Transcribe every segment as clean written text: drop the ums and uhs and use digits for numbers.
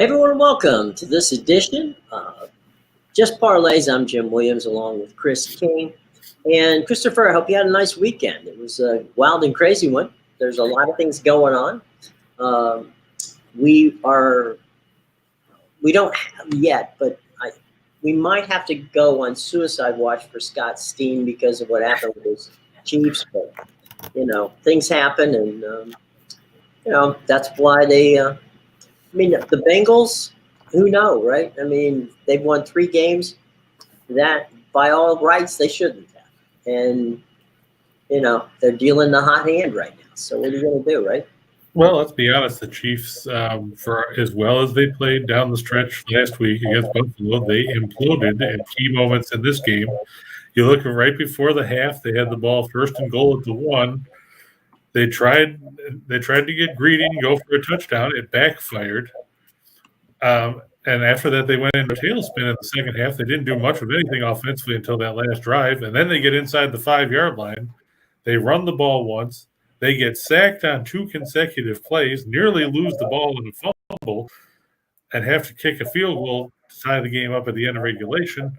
Hey everyone, welcome to this edition of Just Parlays. I'm Jim Williams along with Chris King. And Christopher, I hope you had a nice weekend. It was a wild and crazy one. There's a lot of things going on. We don't have yet, but we might have to go on suicide watch for Scott Steen because of what happened with his Chiefs. But, things happen, and, that's why the Bengals, who know, right? They've won 3 games that by all rights they shouldn't have. And, they're dealing the hot hand right now. So what are you going to do, right? Well, let's be honest. The Chiefs, for as well as they played down the stretch last week against Buffalo, they imploded at key moments in this game. You look right before the half, they had the ball first and goal at the 1. They tried to get greedy and go for a touchdown. It backfired. And after that, they went into a tailspin in the second half. They didn't do much of anything offensively until that last drive. And then they get inside the 5-yard line. They run the ball once. They get sacked on 2 consecutive plays, nearly lose the ball in a fumble, and have to kick a field goal to tie the game up at the end of regulation.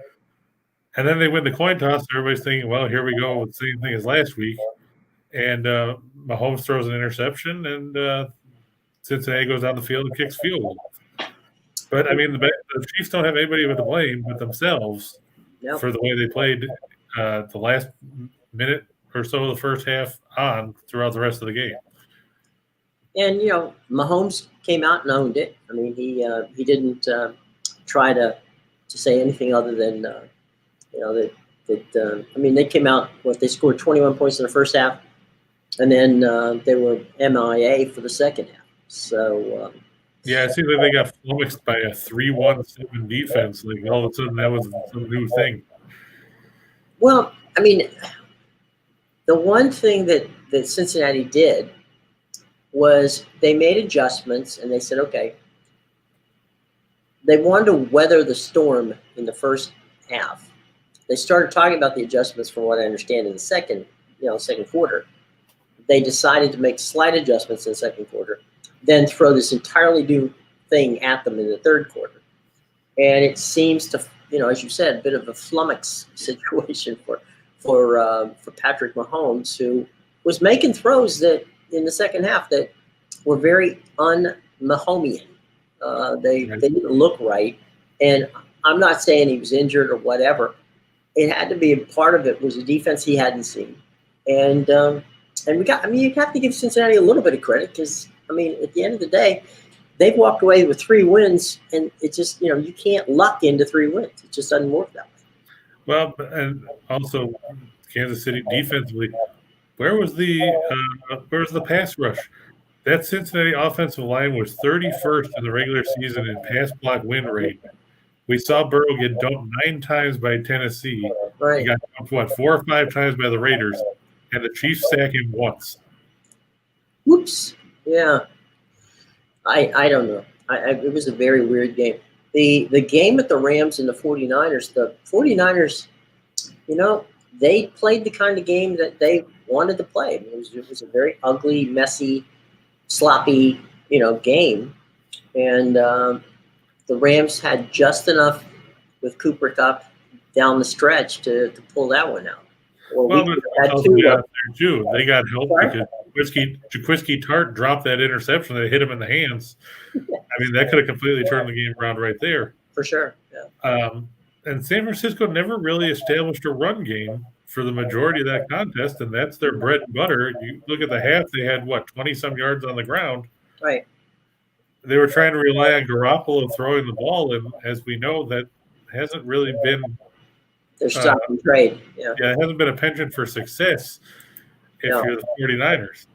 And then they win the coin toss. Everybody's thinking, well, here we go with the same thing as last week. And Mahomes throws an interception, and Cincinnati goes down the field and kicks field goal. But, the Chiefs don't have anybody to blame but themselves for the way they played the last minute or so of the first half on throughout the rest of the game. And, Mahomes came out and owned it. He didn't try to say anything other than, they came out, they scored 21 points in the first half, and then they were MIA for the second half. So, yeah, it seems like they got flummoxed by a 3-1-7 defense. Like, all of a sudden, that was some new thing. Well, the one thing that Cincinnati did was they made adjustments, and they said, okay, they wanted to weather the storm in the first half. They started talking about the adjustments, from what I understand, in the second quarter. They decided to make slight adjustments in the second quarter, then throw this entirely new thing at them in the third quarter. And it seems to, as you said, a bit of a flummox situation for Patrick Mahomes, who was making throws that in the second half that were very un-Mahomian. They didn't look right. And I'm not saying he was injured or whatever. It had to be a part of it was a defense he hadn't seen. And you have to give Cincinnati a little bit of credit because, at the end of the day, they've walked away with 3 wins, and it's just, you can't luck into 3 wins. It just doesn't work that way. Well, and also Kansas City defensively, where was the pass rush? That Cincinnati offensive line was 31st in the regular season in pass block win rate. We saw Burrow get dumped 9 times by Tennessee. Right. He got dumped, 4 or 5 times by the Raiders, and the Chiefs sack him once. Whoops. Yeah. I don't know. It was a very weird game. The game at the Rams and the 49ers, they played the kind of game that they wanted to play. It was a very ugly, messy, sloppy, game. And the Rams had just enough with Cooper Kupp down the stretch to pull that one out. Well, they got help because Jaquiski Tartt dropped that interception that hit him in the hands. That could have completely turned the game around right there. For sure. Yeah. And San Francisco never really established a run game for the majority of that contest, and that's their bread and butter. You look at the half; they had 20-some yards on the ground. Right. They were trying to rely on Garoppolo throwing the ball, and as we know, that hasn't really been. They're stock and trade. Yeah, it hasn't been a penchant for success if you're the 49ers.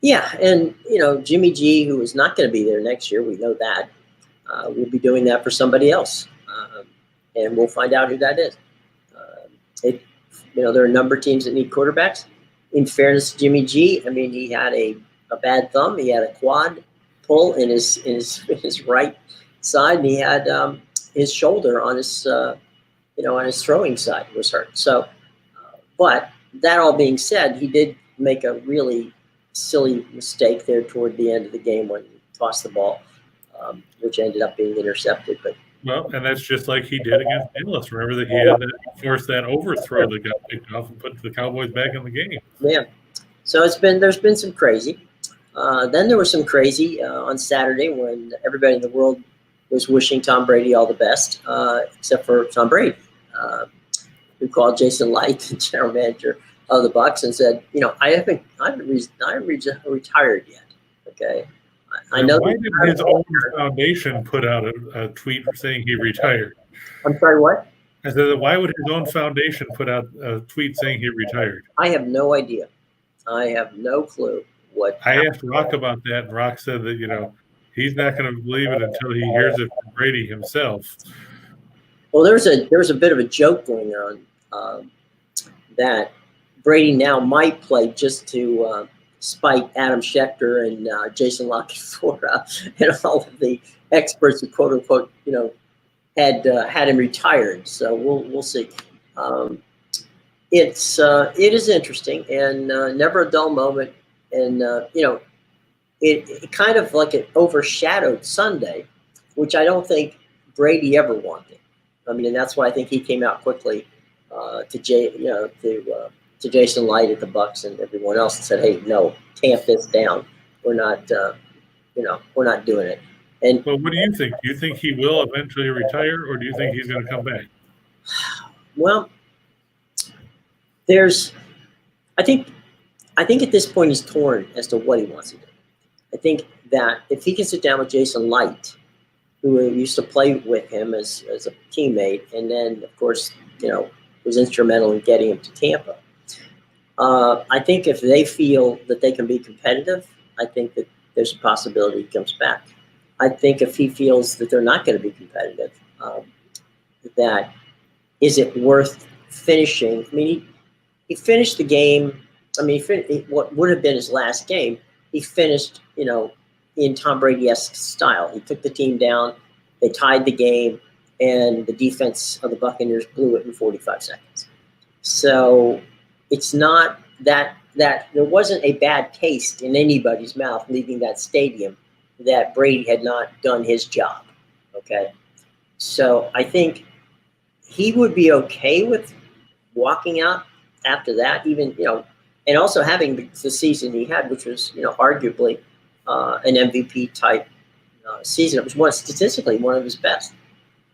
Yeah, and, Jimmy G, who is not going to be there next year, we know that, will be doing that for somebody else. And we'll find out who that is. There are a number of teams that need quarterbacks. In fairness to Jimmy G, he had a bad thumb. He had a quad pull in his right side, and he had his shoulder on his on his throwing side was hurt. So, but that all being said, he did make a really silly mistake there toward the end of the game when he tossed the ball which ended up being intercepted. But Well, and that's just like he did against Dallas. Remember that he had that forced that overthrow that got picked off and put the Cowboys back in the game. yeah, so there's been some crazy. Then there was some crazy on Saturday when everybody in the world was wishing Tom Brady all the best, except for Tom Brady, who called Jason Light, the general manager of the Bucs, and said, I haven't retired yet. Okay, I know. Why did his own foundation put out a tweet saying he retired? I'm sorry, what? I said, why would his own foundation put out a tweet saying he retired? I have no idea. I have no clue what. I asked Rock about that, and Rock said that, he's not going to believe it until he hears it from Brady himself. Well, there's a bit of a joke going on that Brady now might play just to spite Adam Schefter and Jason La Canfora and all of the experts who quote unquote had him retired. So we'll see. It is interesting and never a dull moment, and it kind of like it overshadowed Sunday, which I don't think Brady ever wanted. I mean, and that's why I think he came out quickly to Jason Light at the Bucs and everyone else and said, "Hey, no, tamp this down. We're not doing it." And well, what do you think? Do you think he will eventually retire, or do you think he's going to come back? Well, I think at this point he's torn as to what he wants to do. I think that if he can sit down with Jason Light, who used to play with him as a teammate, and then of course was instrumental in getting him to Tampa. I think if they feel that they can be competitive, I think that there's a possibility he comes back. I think if he feels that they're not going to be competitive, that is it worth finishing? I mean, he finished the game. I mean, what would have been his last game, he finished, in Tom Brady-esque style. He took the team down, they tied the game, and the defense of the Buccaneers blew it in 45 seconds. So it's not that there wasn't a bad taste in anybody's mouth leaving that stadium that Brady had not done his job. Okay. So I think he would be okay with walking out after that, even, and also having the season he had, which was, arguably an MVP type season. It was statistically one of his best.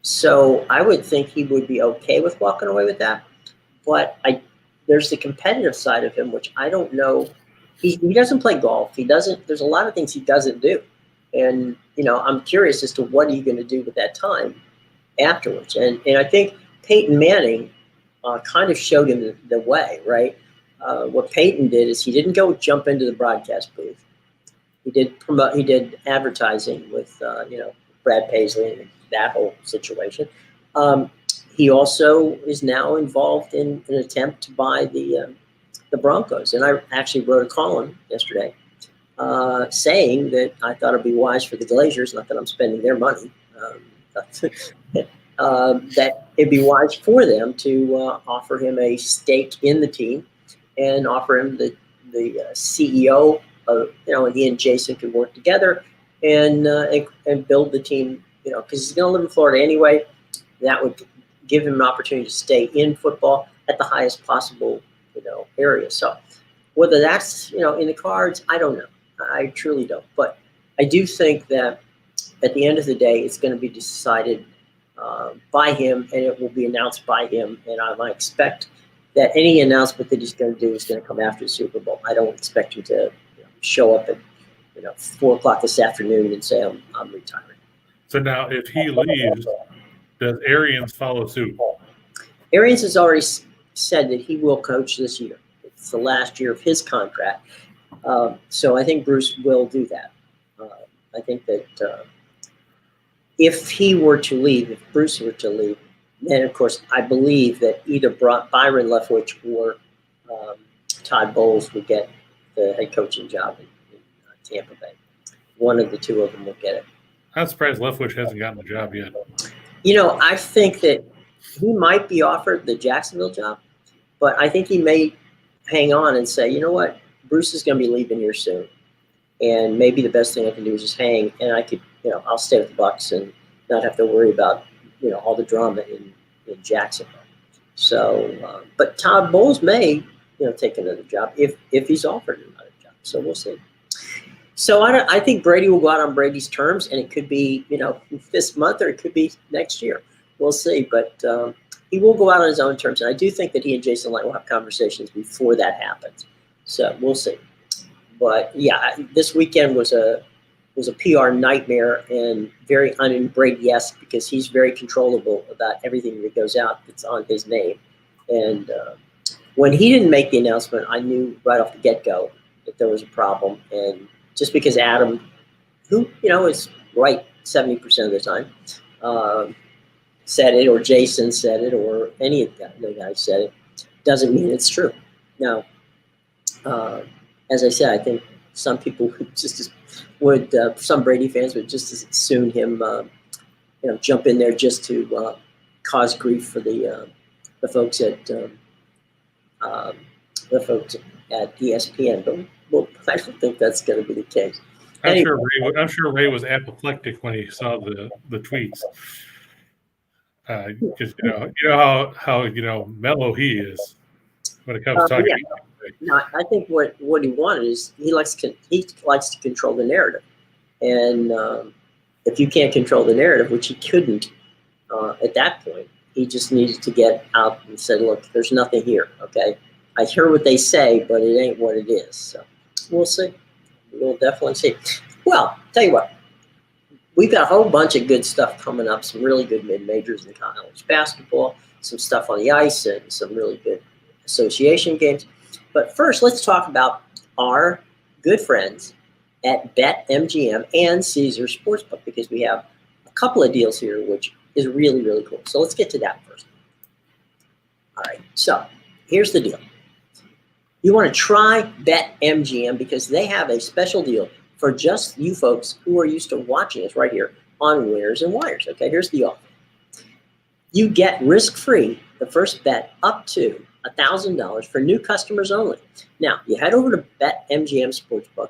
So I would think he would be okay with walking away with that. But there's the competitive side of him, which I don't know. He doesn't play golf. There's a lot of things he doesn't do. And, I'm curious as to what are you going to do with that time afterwards. And I think Peyton Manning kind of showed him the way, right? What Peyton did is he didn't go jump into the broadcast booth. He did advertising with, Brad Paisley and that whole situation. He also is now involved in an attempt to buy the Broncos. And I actually wrote a column yesterday saying that I thought it'd be wise for the Glazers, not that I'm spending their money, that it'd be wise for them to offer him a stake in the team and offer him the CEO of, and he and Jason could work together and build the team, because he's going to live in Florida anyway. That would give him an opportunity to stay in football at the highest possible, area. So whether that's, in the cards, I don't know. I truly don't. But I do think that at the end of the day, it's going to be decided by him, and it will be announced by him. And I expect that any announcement that he's going to do is going to come after the Super Bowl. I don't expect him to show up at 4:00 this afternoon and say I'm retiring. So now, if he leaves, does Arians follow suit? Arians has already said that he will coach this year. It's the last year of his contract. So I think Bruce will do that. I think that if he were to leave, if Bruce were to leave, then of course I believe that either Byron Leftwich or Todd Bowles would get the head coaching job in Tampa Bay. One of the two of them will get it. I'm surprised Leftwich hasn't gotten the job yet. I think that he might be offered the Jacksonville job, but I think he may hang on and say, you know what, Bruce is going to be leaving here soon, and maybe the best thing I can do is just hang, and I could I'll stay with the Bucks and not have to worry about, all the drama in Jacksonville. So, but Todd Bowles may, take another job if he's offered another job. So we'll see. So I think Brady will go out on Brady's terms, and it could be, this month or it could be next year. We'll see. But he will go out on his own terms, and I do think that he and Jason Light will have conversations before that happens. So we'll see. But yeah, this weekend was a PR nightmare and very un-Brady-esque because he's very controllable about everything that goes out that's on his name. And when he didn't make the announcement, I knew right off the get-go that there was a problem. And just because Adam, who, is right 70% of the time, said it, or Jason said it, or any of the guys said it, doesn't mean it's true. Now, as I said, I think some people would some Brady fans would just as soon him, jump in there just to cause grief for the folks at ESPN. But well, I don't think that's going to be the case. I'm sure Ray was apoplectic when he saw the tweets. Because you know how mellow he is when it comes to talking. Yeah. No, I think what he wanted is he likes to control the narrative, and if you can't control the narrative, which he couldn't at that point, he just needed to get out and say, "Look, there's nothing here. Okay, I hear what they say, but it ain't what it is." So we'll see. We'll definitely see. Well, tell you what, we've got a whole bunch of good stuff coming up. Some really good mid-majors in college basketball, some stuff on the ice, and some really good association games. But first, let's talk about our good friends at BetMGM and Caesars Sportsbook, because we have a couple of deals here, which is really, really cool. So let's get to that first. All right, so here's the deal. You want to try BetMGM because they have a special deal for just you folks who are used to watching us right here on Whiners and Whiners. Okay, here's the offer. You get risk-free the first bet up to $1,000 for new customers only. Now, you head over to BetMGM Sportsbook,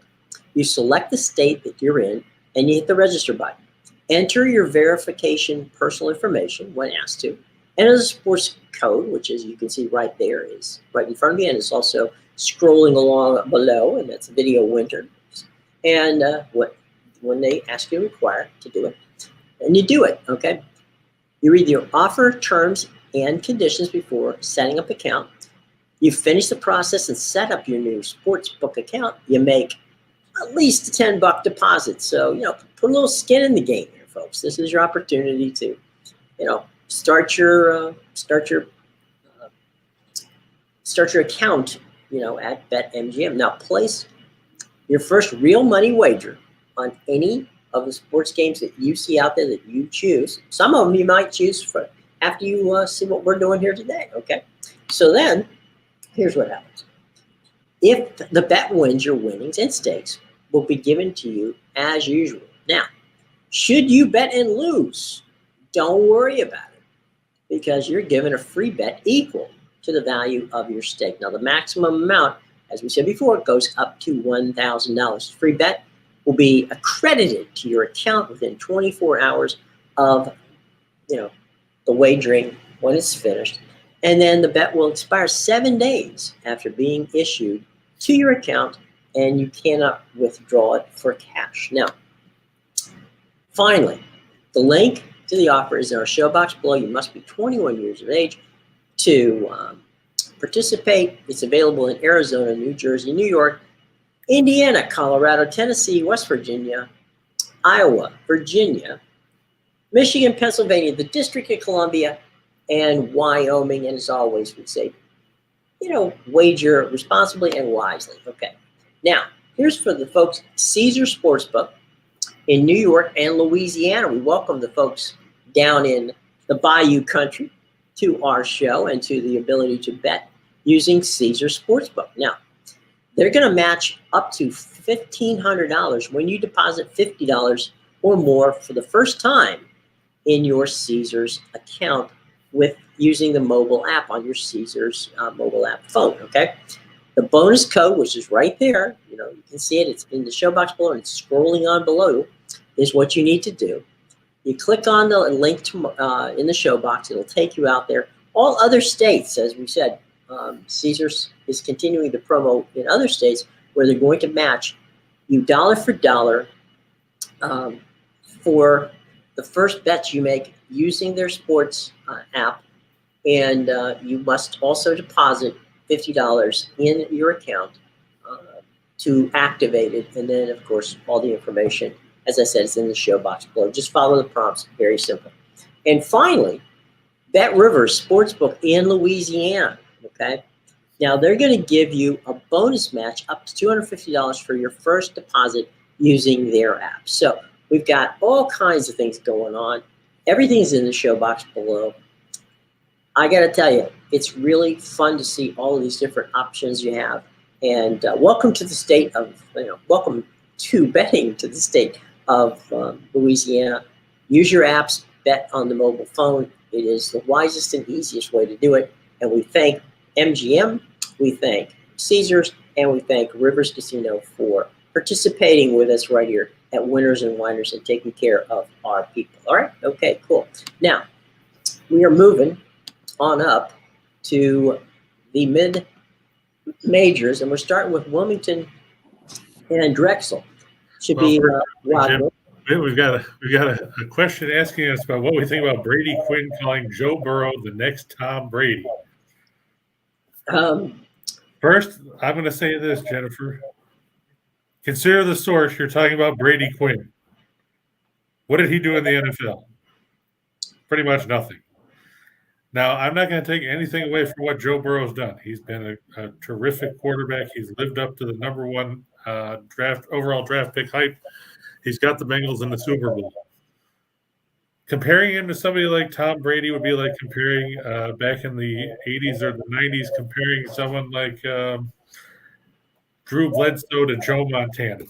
you select the state that you're in, and you hit the register button. Enter your verification personal information when asked to. Enter the sports code, which, as you can see right there, is right in front of you, and it's also scrolling along below, and that's Video Winners. And when they ask you to do it, and you do it, okay? You read your offer terms and conditions before setting up account. You finish the process and set up your new sportsbook account. You make at least a $10 deposit. So, put a little skin in the game here, folks. This is your opportunity to, start your account, at BetMGM. Now, place your first real money wager on any of the sports games that you see out there that you choose. Some of them you might choose for after you see what we're doing here today, okay? So then, here's what happens. If the bet wins, your winnings and stakes will be given to you as usual. Now, should you bet and lose, don't worry about it because you're given a free bet equal to the value of your stake. Now, the maximum amount, as we said before, goes up to $1,000. Free bet will be accredited to your account within 24 hours of, the wagering when it's finished. And then the bet will expire 7 days after being issued to your account, and you cannot withdraw it for cash. Now, finally, the link to the offer is in our show box below. You must be 21 years of age to participate. It's available in Arizona, New Jersey, New York, Indiana, Colorado, Tennessee, West Virginia, Iowa, Virginia, Michigan, Pennsylvania, the District of Columbia, and Wyoming. And as always, we say, wager responsibly and wisely. Okay. Now, here's for the folks, Caesars Sportsbook in New York and Louisiana. We welcome the folks down in the Bayou country to our show and to the ability to bet using Caesars Sportsbook. Now, they're going to match up to $1,500 when you deposit $50 or more for the first time in your Caesars account with using the mobile app on your Caesars mobile app phone, okay? The bonus code, which is right there, you can see it. It's in the show box below, and it's scrolling on below, is what you need to do. You click on the link to in the show box. It'll take you out there. All other states, as we said, Caesars is continuing the promo in other states where they're going to match you dollar for dollar for the first bets you make using their sports app. And you must also deposit $50 in your account to activate it. And then, of course, all the information, as I said, is in the show box below. Just follow the prompts. Very simple. And finally, Bet Rivers Sportsbook in Louisiana. Okay. Now, they're going to give you a bonus match up to $250 for your first deposit using their app. So we've got all kinds of things going on. Everything's in the show box below. I got to tell you, it's really fun to see all of these different options you have. And welcome to the state of, welcome to betting to the state of Louisiana. Use your apps, bet on the mobile phone. It is the wisest and easiest way to do it. And we thank MGM, we thank Caesars, and we thank Rivers Casino for participating with us right here at Winners and Whiners and taking care of our people. All right? Okay, cool. Now, we are moving on up to the mid-majors, and we're starting with Wilmington and Drexel. Should be Roger. We've got a question asking us about what we think about Brady Quinn calling Joe Burrow the next Tom Brady. First, I'm going to say this, Jennifer. Consider the source. You're talking about Brady Quinn. What did he do in the NFL? Pretty much nothing. Now, I'm not going to take anything away from what Joe Burrow's done. He's been a terrific quarterback. He's lived up to the number one overall draft pick hype. He's got the Bengals in the Super Bowl. Comparing him to somebody like Tom Brady would be like comparing back in the 80s or the 90s, comparing someone like Drew Bledsoe to Joe Montana.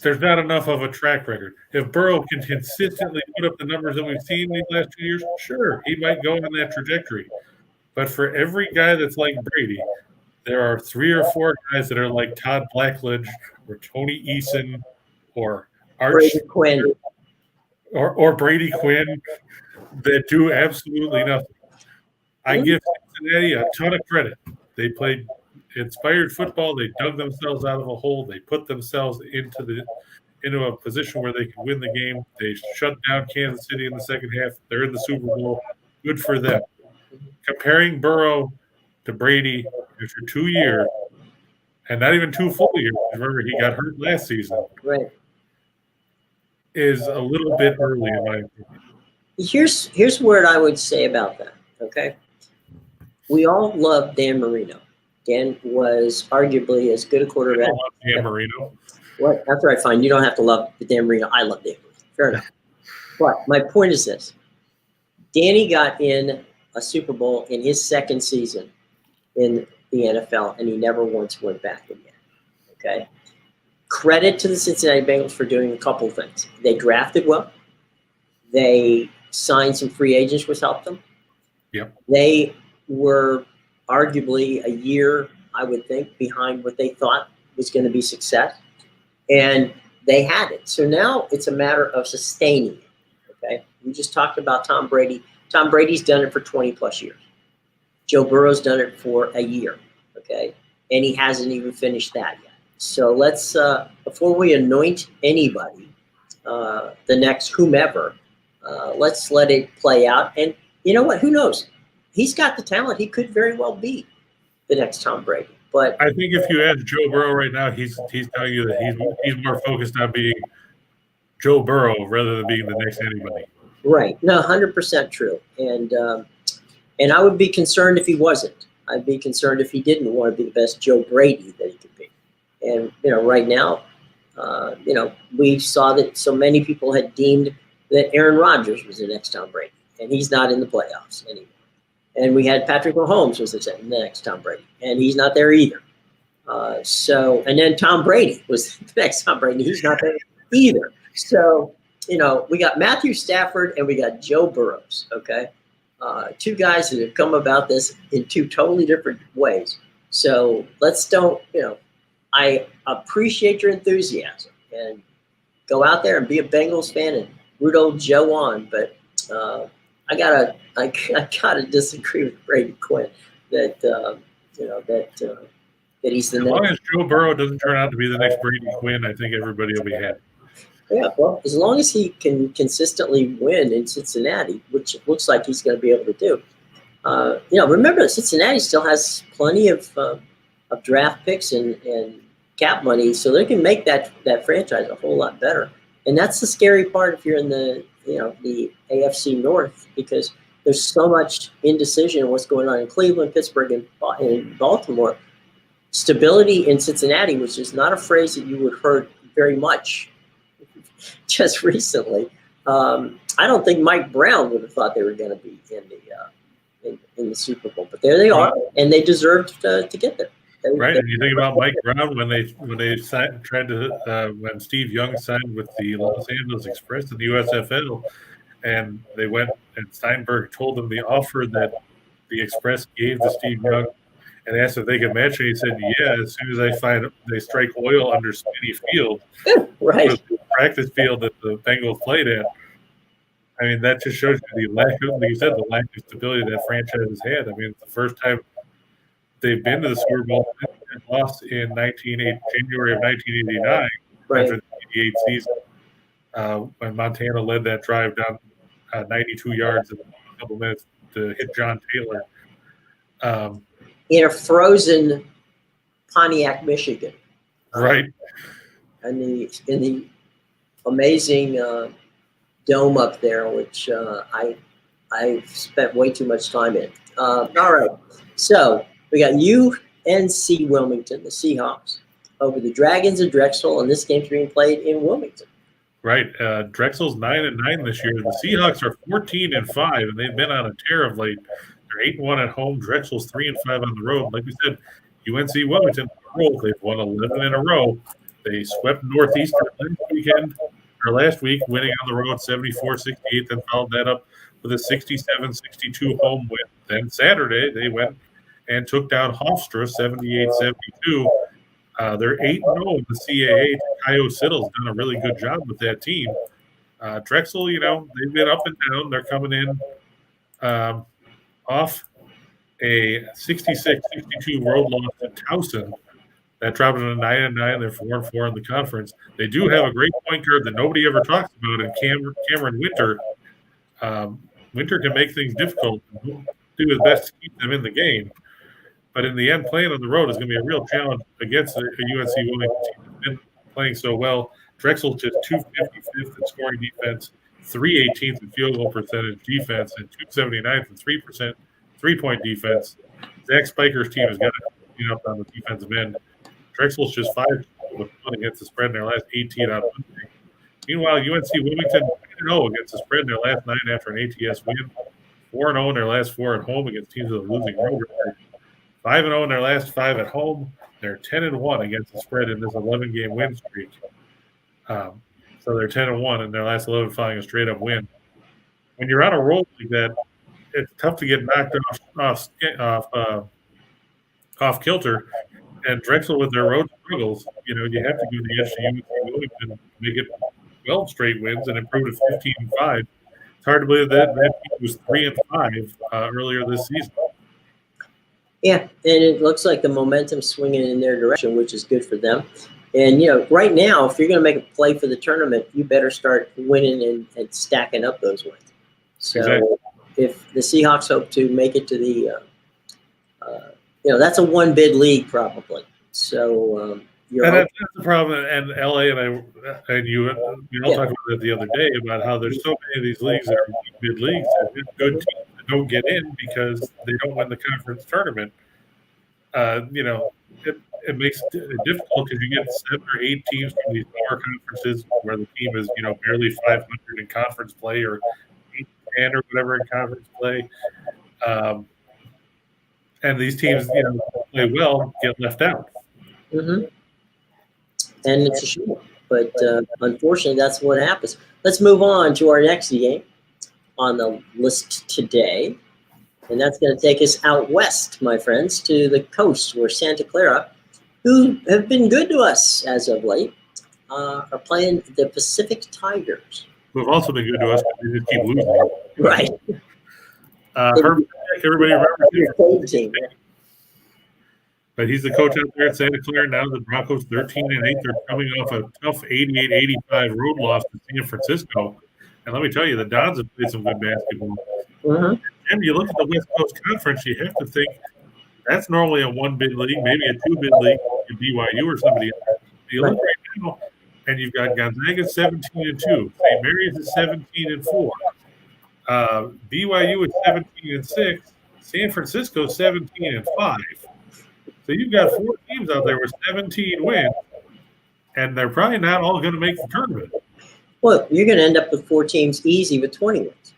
There's not enough of a track record. If Burrow can consistently put up the numbers that we've seen these last 2 years, sure, he might go on that trajectory. But for every guy that's like Brady, there are 3 or 4 guys that are like Todd Blackledge or Tony Eason or Brady Quinn. Or Brady Quinn that do absolutely nothing. I give Cincinnati a ton of credit. They played inspired football. They dug themselves out of a hole. They put themselves into a position where they could win the game. They shut down Kansas City in the second half. They're in the Super Bowl. Good for them. Comparing Burrow to Brady after 2 years, and not even 2 full years, remember he got hurt last season, right, is a little bit early in my opinion. Here's what I would say about that, okay? We all love Dan Marino. Dan was arguably as good a quarterback. I love Dan Marino. What? That's right, fine. You don't have to love the Dan Marino. I love Dan Marino. Fair enough. But my point is this. Danny got in a Super Bowl in his second season in the NFL, and he never once went back again, okay? Credit to the Cincinnati Bengals for doing a couple things. They drafted well. They signed some free agents, which helped them. Yep. They were arguably a year, I would think, behind what they thought was going to be success. And they had it. So now it's a matter of sustaining it, okay? We just talked about Tom Brady. Tom Brady's done it for 20-plus years. Joe Burrow's done it for a year, okay? And he hasn't even finished that yet. So let's, before we anoint anybody, the next whomever, let's let it play out. And you know what? Who knows? He's got the talent. He could very well be the next Tom Brady. But I think if you ask Joe Burrow right now, he's telling you that he's more focused on being Joe Burrow rather than being the next anybody. Right. No, 100% true. And I would be concerned if he wasn't. I'd be concerned if he didn't want to be the best Joe Brady that he could be. And, right now, we saw that so many people had deemed that Aaron Rodgers was the next Tom Brady, and he's not in the playoffs anymore. And we had Patrick Mahomes was the next Tom Brady, and he's not there either. And then Tom Brady was the next Tom Brady, and he's not there either. So, we got Matthew Stafford and we got Joe Burrows, okay? 2 guys that have come about this in 2 totally different ways. So let's don't, I appreciate your enthusiasm and go out there and be a Bengals fan and root old Joe on. But I gotta disagree with Brady Quinn that that he's the As next. long as Joe Burrow doesn't turn out to be the next Brady Quinn, I think everybody will be happy. Yeah, well, as long as he can consistently win in Cincinnati, which it looks like he's going to be able to do. Remember that Cincinnati still has plenty of draft picks and cap money, so they can make that franchise a whole lot better. And that's the scary part if you're in the AFC North, because there's so much indecision in what's going on in Cleveland, Pittsburgh, and Baltimore. Stability in Cincinnati, which is not a phrase that you would heard very much just recently. I don't think Mike Brown would have thought they were going to be in the Super Bowl, but there they are, and they deserved to get there. And you think about Mike Brown when they when Steve Young signed with the Los Angeles Express in the USFL, and they went and Steinberg told them the offer that the Express gave to Steve Young, and asked if they could match it. He said, "Yeah, as soon as they strike oil under Smitty Field, right, the practice field that the Bengals played at." I mean, that just shows you the lack of, like you said, the lack of stability that franchise has had. I mean, it's the first time they've been to the Super Bowl and lost in January of 1989 after the 88 season, when Montana led that drive down 92 yards in a couple minutes to hit John Taylor. In a frozen Pontiac, Michigan. Right. In the amazing dome up there, which I spent way too much time in. All right. So we got UNC Wilmington, the Seahawks, over the Dragons of Drexel, and this game's being played in Wilmington. Right. Drexel's 9-9 this year. The Seahawks are 14-5, and they've been on a tear of late. They're 8-1 at home. Drexel's 3-5 on the road. Like we said, UNC Wilmington, they've won 11 in a row. They swept Northeastern last week, winning on the road 74-68, then followed that up with a 67-62 home win. Then Saturday, they went and took down Hofstra 78-72. They're 8-0 in the CAA. Kyle Siddle's done a really good job with that team. Drexel, they've been up and down. They're coming in off a 66-62 road loss to Towson. That dropped them to 9-9. They're 4-4 in the conference. They do have a great point guard that nobody ever talks about in Cameron Winter. Winter can make things difficult and do his best to keep them in the game. But in the end, playing on the road is going to be a real challenge against a UNC Wilmington team that's been playing so well. Drexel's just 255th in scoring defense, 318th in field goal percentage defense, and 279th in 3-point defense. Zach Spiker's team has got to clean up on the defensive end. Drexel's just 5 against the spread in their last 18 on Monday. Meanwhile, UNC Wilmington 0 against the spread in their last 9 after an ATS win. 4-0 in their last 4 at home against teams with a losing road record. 5-0 in their last 5 at home. They're 10-1 against the spread in this 11-game win streak. So they're 10-1 in their last 11 following a straight-up win. When you're on a roll like that, it's tough to get knocked off kilter. And Drexel, with their road struggles, you have to give the edge to UNC Wilmington to make it 12 straight wins and improve to 15-5. It's hard to believe that team was 3-5 earlier this season. Yeah, and it looks like the momentum's swinging in their direction, which is good for them. And, right now, if you're going to make a play for the tournament, you better start winning and stacking up those wins. So exactly. If the Seahawks hope to make it to the that's a one-bid league probably. So that's the problem. And LA and you all talked about it the other day about how there's so many of these leagues that are bid leagues that good teams that don't get in because they don't win the conference tournament. It makes it difficult because you get 7 or 8 teams from these lower conferences where the team is barely 500 in conference play or 8 or whatever in conference play. And these teams, play well, get left out. Mm-hmm. And it's a shame, but unfortunately, that's what happens. Let's move on to our next game on the list today. And that's going to take us out west, my friends, to the coast where Santa Clara, who have been good to us as of late, are playing the Pacific Tigers. Who have also been good to us, but they just keep losing. Right. Herb, everybody remembers him. Team. But he's the coach out there at Santa Clara now. The Broncos 13-8. They're coming off a tough 88-85 road loss to San Francisco. And let me tell you, the Dons have played some good basketball. Mm-hmm. And you look at the West Coast Conference, you have to think that's normally a one-bid league, maybe a two-bid league, BYU or somebody else. You look right now, and you've got Gonzaga 17-2. St. Mary's is 17-4. BYU is 17-6. San Francisco 17-5. So you've got 4 teams out there with 17 wins, and they're probably not all going to make the tournament. Well, you're going to end up with 4 teams easy with 20 wins.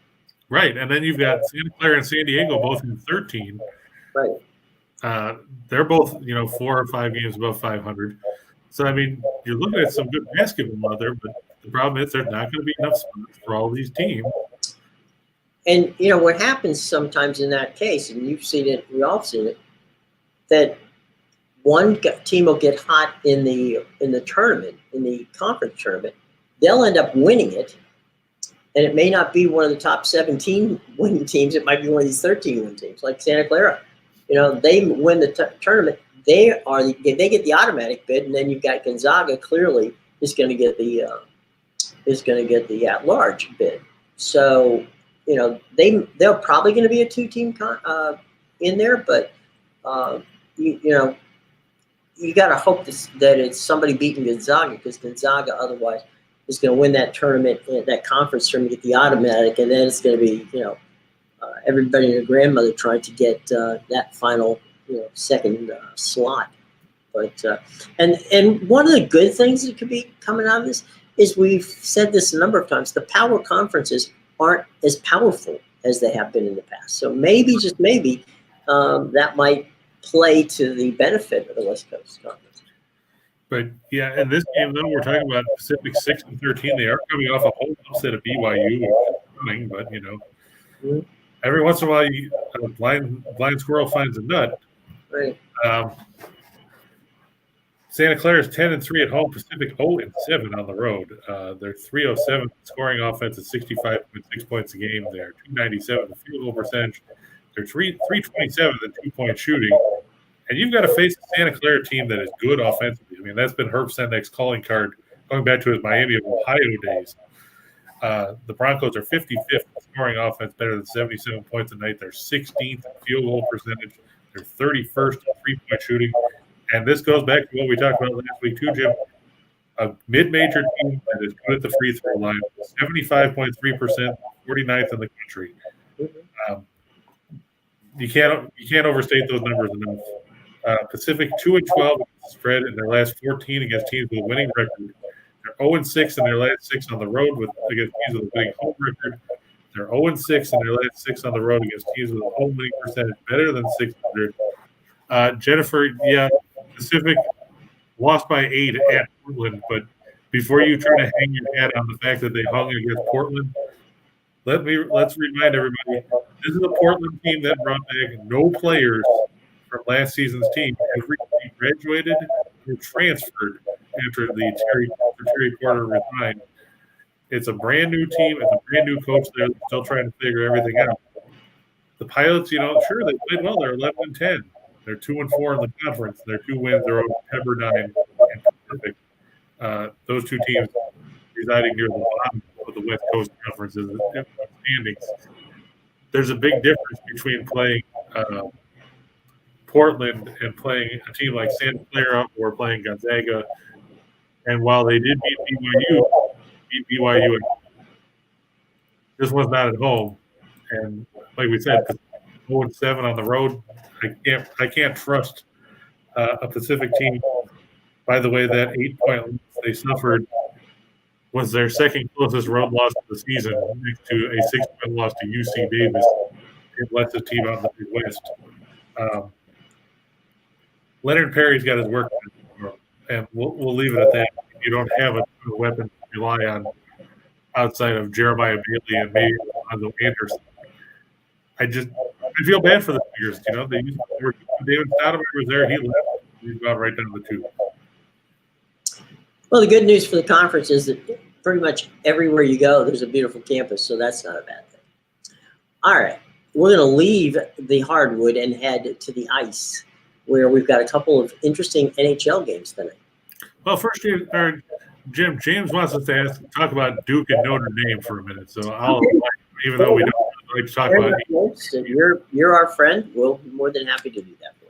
Right, and then you've got Santa Clara and San Diego both in 13. Right. They're both, 4 or 5 games above 500. So, I mean, you're looking at some good basketball out there, but the problem is there's not going to be enough spots for all these teams. And, what happens sometimes in that case, and you've seen it, we all seen it, that one team will get hot in the tournament, in the conference tournament. They'll end up winning it, and it may not be one of the top 17 winning teams. It might be one of these 13 win teams, like Santa Clara. They win the tournament. They get the automatic bid, and then you've got Gonzaga. Clearly, is going to get the at-large bid. So they're probably going to be a 2-team in there, but you got to hope that it's somebody beating Gonzaga, because Gonzaga otherwise is going to win that tournament, that conference tournament, get the automatic, and then it's going to be everybody and their grandmother trying to get that final second slot. But and one of the good things that could be coming out of this is, we've said this a number of times, the power conferences aren't as powerful as they have been in the past. So maybe, just maybe, that might play to the benefit of the West Coast Conference. But yeah, in this game though, we're talking about Pacific 6-13. They are coming off a whole upset of BYU, but Mm-hmm. Every once in a while, a blind squirrel finds a nut. Right. Santa Clara is 10-3 at home. Pacific 0-7 on the road. They're 307 scoring offense at 65.6 points a game. They're 297 the field goal percentage. They're 327 the 2-point shooting. And you've got to face a Santa Clara team that is good offensively. I mean, that's been Herb Sendek's calling card going back to his Miami of Ohio days. The Broncos are 55th scoring offense, better than 77 points a night. They're 16th in field goal percentage. They're 31st in 3-point shooting. And this goes back to what we talked about last week too, Jim. A mid-major team that is good at the free throw line, 75.3%, 49th in the country. You can't overstate those numbers enough. Pacific 2-12 spread in their last 14 against teams with a winning record. They're 0-6 in their last 6 on the road against teams with a winning home record. They're 0-6 in their last 6 on the road against teams with a home winning percentage better than 600. Jennifer, yeah, Pacific lost by 8 at Portland, but before you try to hang your hat on the fact that they hung against Portland, let's remind everybody, this is a Portland team that brought back no players from last season's team. Everybody graduated or transferred after Terry Porter resigned. It's a brand new team. It's a brand new coach. They're still trying to figure everything out. The Pilots, sure, they played well. They're 11-10. They're 2-4 in the conference. Their 2 wins are over Pepperdine and Pacific. Those 2 teams residing near the bottom of the West Coast Conference standings. There's a big difference between playing Portland and playing a team like Santa Clara or playing Gonzaga. And while they did beat BYU, this was not at home. And like we said, 0-7 on the road. I can't trust a Pacific team. By the way, that 8-point loss they suffered was their second closest road loss of the season, next to a 6-point loss to UC Davis. It lets the team out in the Midwest. Leonard Perry's got his work done, and we'll leave it at that. You don't have a weapon to rely on outside of Jeremiah Bailey and maybe Alonzo Anderson. I I feel bad for the Tigers. David Stoudemire was there. He left. He's gone right down the tube. Well, the good news for the conference is that pretty much everywhere you go, there's a beautiful campus, so that's not a bad thing. All right, we're going to leave the hardwood and head to the ice, where we've got a couple of interesting NHL games tonight. Well, first, Jim, James wants us to talk about Duke and Notre Dame for a minute. So even though we don't like to talk about it. You're our friend. We'll be more than happy to do that for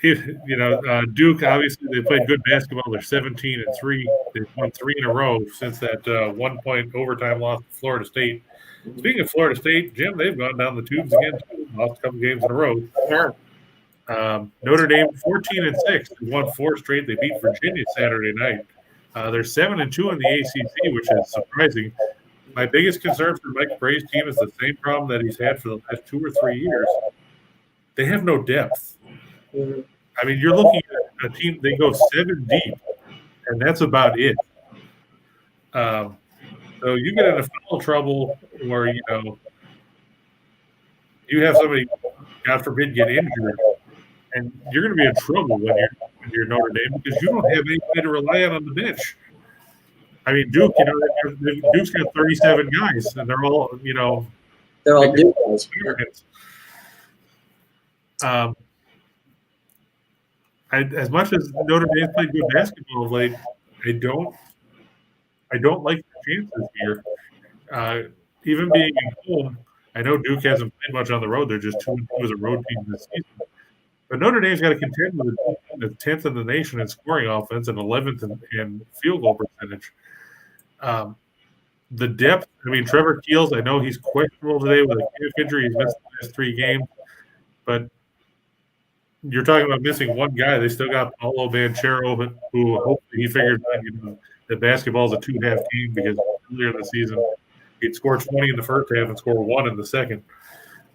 you. Duke, obviously, they played good basketball. They're 17-3. They've won 3 in a row since that 1-point overtime loss to Florida State. Speaking of Florida State, Jim, they've gone down the tubes again. Lost a couple games in a row. Yeah. Notre Dame 14-6. They won 4 straight. They beat Virginia Saturday night. They're 7-2 in the ACC, which is surprising. My biggest concern for Mike Bray's team is the same problem that he's had for the last 2 or 3 years. They have no depth. Mm-hmm. I mean, you're looking at a team, they go 7 deep, and that's about it. So you get into foul trouble where, you have somebody, God forbid, get injured, and you're going to be in trouble when you're Notre Dame because you don't have anybody to rely on the bench. I mean, Duke, Duke's got 37 guys, and they're all, they're all Duke guys. As much as Notre Dame played good basketball of late, I don't like the chances here. Even being at home, I know Duke hasn't played much on the road. They're just 2-2 as a road team this season. But Notre Dame's got to contend with the 10th in the nation in scoring offense and 11th in field goal percentage. The depth, I mean, Trevor Keels, I know he's questionable today with a calf injury. He's missed the last 3 games. But you're talking about missing one guy. They still got Paulo Banchero, who hopefully he figured out that basketball is a 2-half game because earlier in the season he'd score 20 in the first half and score 1 in the second.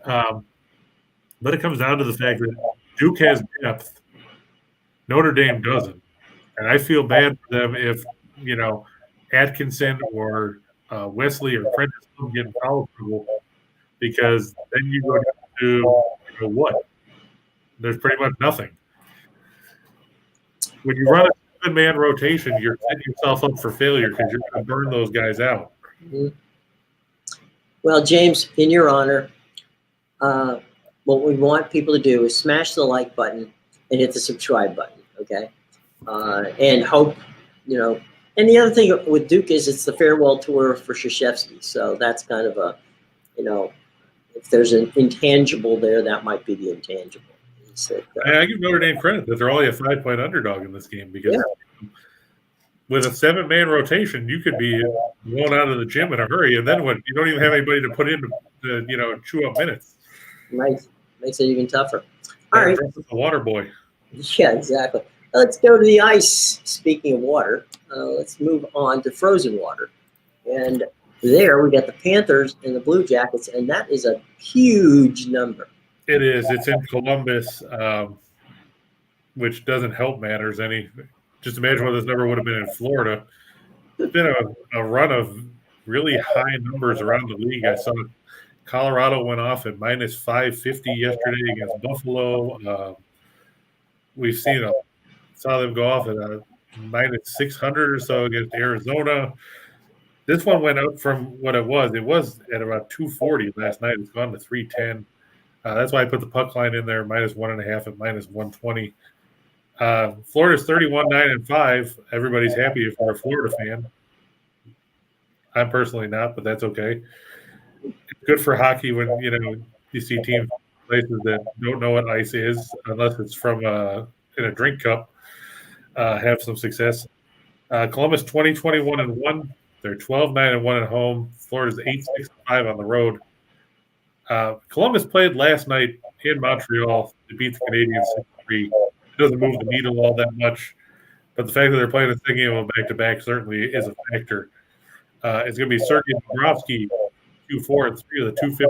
But it comes down to the fact that Duke has depth. Notre Dame doesn't. And I feel bad for them if, Atkinson or Wesley or Prentice don't get in foul trouble because then you go to what? There's pretty much nothing. When you run a 7-man rotation, you're setting yourself up for failure because you're going to burn those guys out. Mm-hmm. Well, James, in your honor, what we want people to do is smash the like button and hit the subscribe button, okay? And hope, and the other thing with Duke is it's the farewell tour for Krzyzewski. So that's kind of a, if there's an intangible there, that might be the intangible. I give Notre Dame credit that they're only a 5-point underdog in this game because with a 7-man rotation, you could be going out of the gym in a hurry, and then what? You don't even have anybody to put in to chew up minutes. Right, makes it even tougher. All right, the water boy. Yeah, exactly. Let's go to the ice. Speaking of water, let's move on to frozen water, and there we got the Panthers and the Blue Jackets, and that is a huge number. It is. It's in Columbus, which doesn't help matters any. Just imagine what this number would have been in Florida. It's been a run of really high numbers around the league. I saw Colorado went off at minus 550 yesterday against Buffalo. We've saw them go off at a minus 600 or so against Arizona. This one went up from what it was. It was at about 240 last night. It's gone to 310. That's why I put the puck line in there, minus 1.5 at minus 120. Florida's 31-9-5. Everybody's happy if you're a Florida fan. I'm personally not, but that's okay. It's good for hockey when you see teams places that don't know what ice is unless it's from in a drink cup. Have some success. Columbus 20-21-1. They're 12-9-1 at home. Florida's 8-6-5 on the road. Columbus played last night in Montreal to beat the Canadiens 6-3. It doesn't move the needle all that much, but the fact that they're playing a second game of back-to-back certainly is a factor. It's going to be Sergei Bobrovsky, 2-4 and 3 of the 250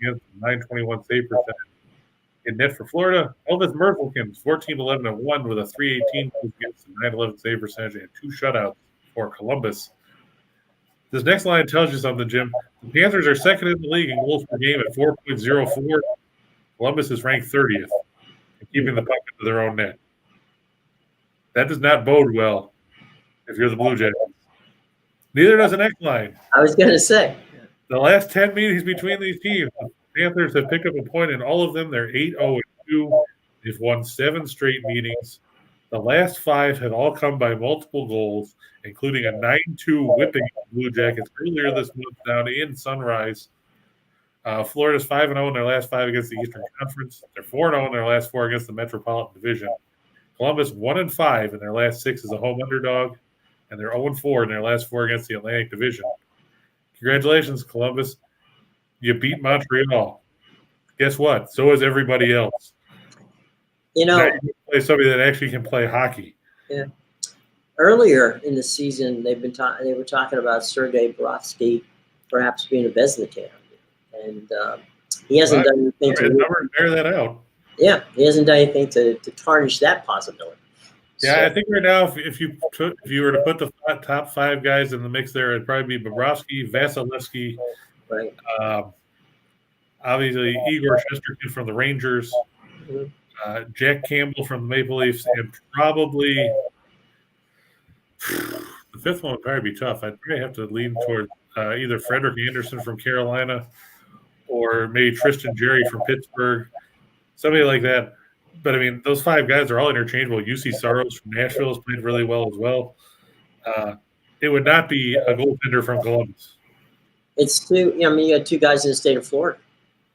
against 921 save percentage. In net for Florida, Elvis Merzelkins, 14-11-1 with a 318 against the 911 save percentage and 2 shutouts for Columbus. This next line tells you something, Jim. The Panthers are second in the league in goals per game at 4.04. Columbus is ranked 30th in keeping the puck into their own net. That does not bode well if you're the Blue Jackets. Neither does an X line. I was going to say. The last 10 meetings between these teams, the Panthers have picked up a point in all of them. They're 8-0-2. They've won 7 straight meetings. The last 5 have all come by multiple goals, including a 9-2 whipping of the Blue Jackets earlier this month down in Sunrise. Florida's 5-0 in their last 5 against the Eastern Conference. They're 4-0 in their last 4 against the Metropolitan Division. Columbus 1-5 in their last 6 as a home underdog, and they're 0-4 in their last 4 against the Atlantic Division. Congratulations, Columbus. You beat Montreal. Guess what? So is everybody else. Now you can play somebody that actually can play hockey. Yeah. Earlier in the season, they were talking about Sergei Borotsky perhaps being a Vezina candidate, and he hasn't done anything to bear that out. Yeah, he hasn't done anything to tarnish that possibility. Yeah, so, I think right now, if you were to put the top 5 guys in the mix there, it'd probably be Bobrovsky, Vasilevsky, right? Obviously Igor Shesterkin from the Rangers, Jack Campbell from the Maple Leafs, and probably the 5th one would probably be tough. I'd probably have to lean toward either Frederik Andersen from Carolina or maybe Tristan Jerry from Pittsburgh, somebody like that. But, I mean, those 5 guys are all interchangeable. UC Saros from Nashville has played really well as well. It would not be a goaltender from Columbus. It's 2 – you got 2 guys in the state of Florida.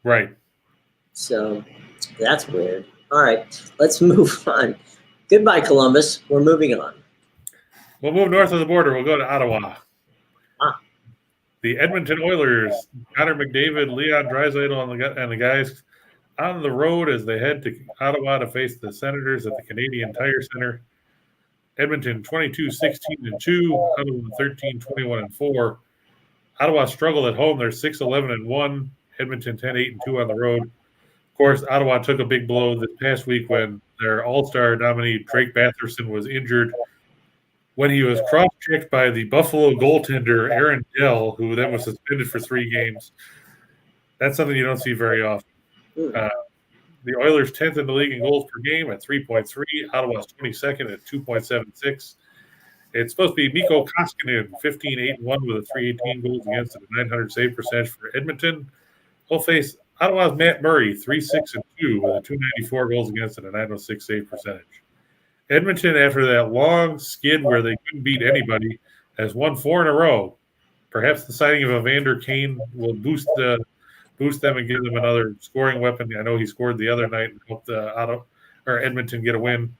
Right. So that's weird. All right, let's move on. Goodbye, Columbus. We're moving on. We'll move north of the border. We'll go to Ottawa. The Edmonton Oilers, Connor McDavid, Leon Draisaitl, and the guys – on the road as they head to Ottawa to face the Senators at the Canadian Tire Center. Edmonton 22-16-2, Ottawa 13-21-4. Ottawa struggled at home. They're 6-11-1. Edmonton 10-8-2 on the road. Of course, Ottawa took a big blow this past week when their all-star nominee Drake Batherson was injured when he was cross-checked by the Buffalo goaltender Aaron Dell, who then was suspended for 3 games. That's something you don't see very often. The Oilers 10th in the league in goals per game at 3.3. Ottawa's 22nd at 2.76. It's supposed to be Mikko Koskinen, 15-8-1 with a 318 goals against and a 900 save percentage for Edmonton. He'll face Ottawa's Matt Murray, 3-6-2 with a 294 goals against and a 906 save percentage. Edmonton, after that long skid where they couldn't beat anybody, has won 4 in a row. Perhaps the signing of Evander Kane will boost them and give them another scoring weapon. I know he scored the other night and helped Edmonton get a win.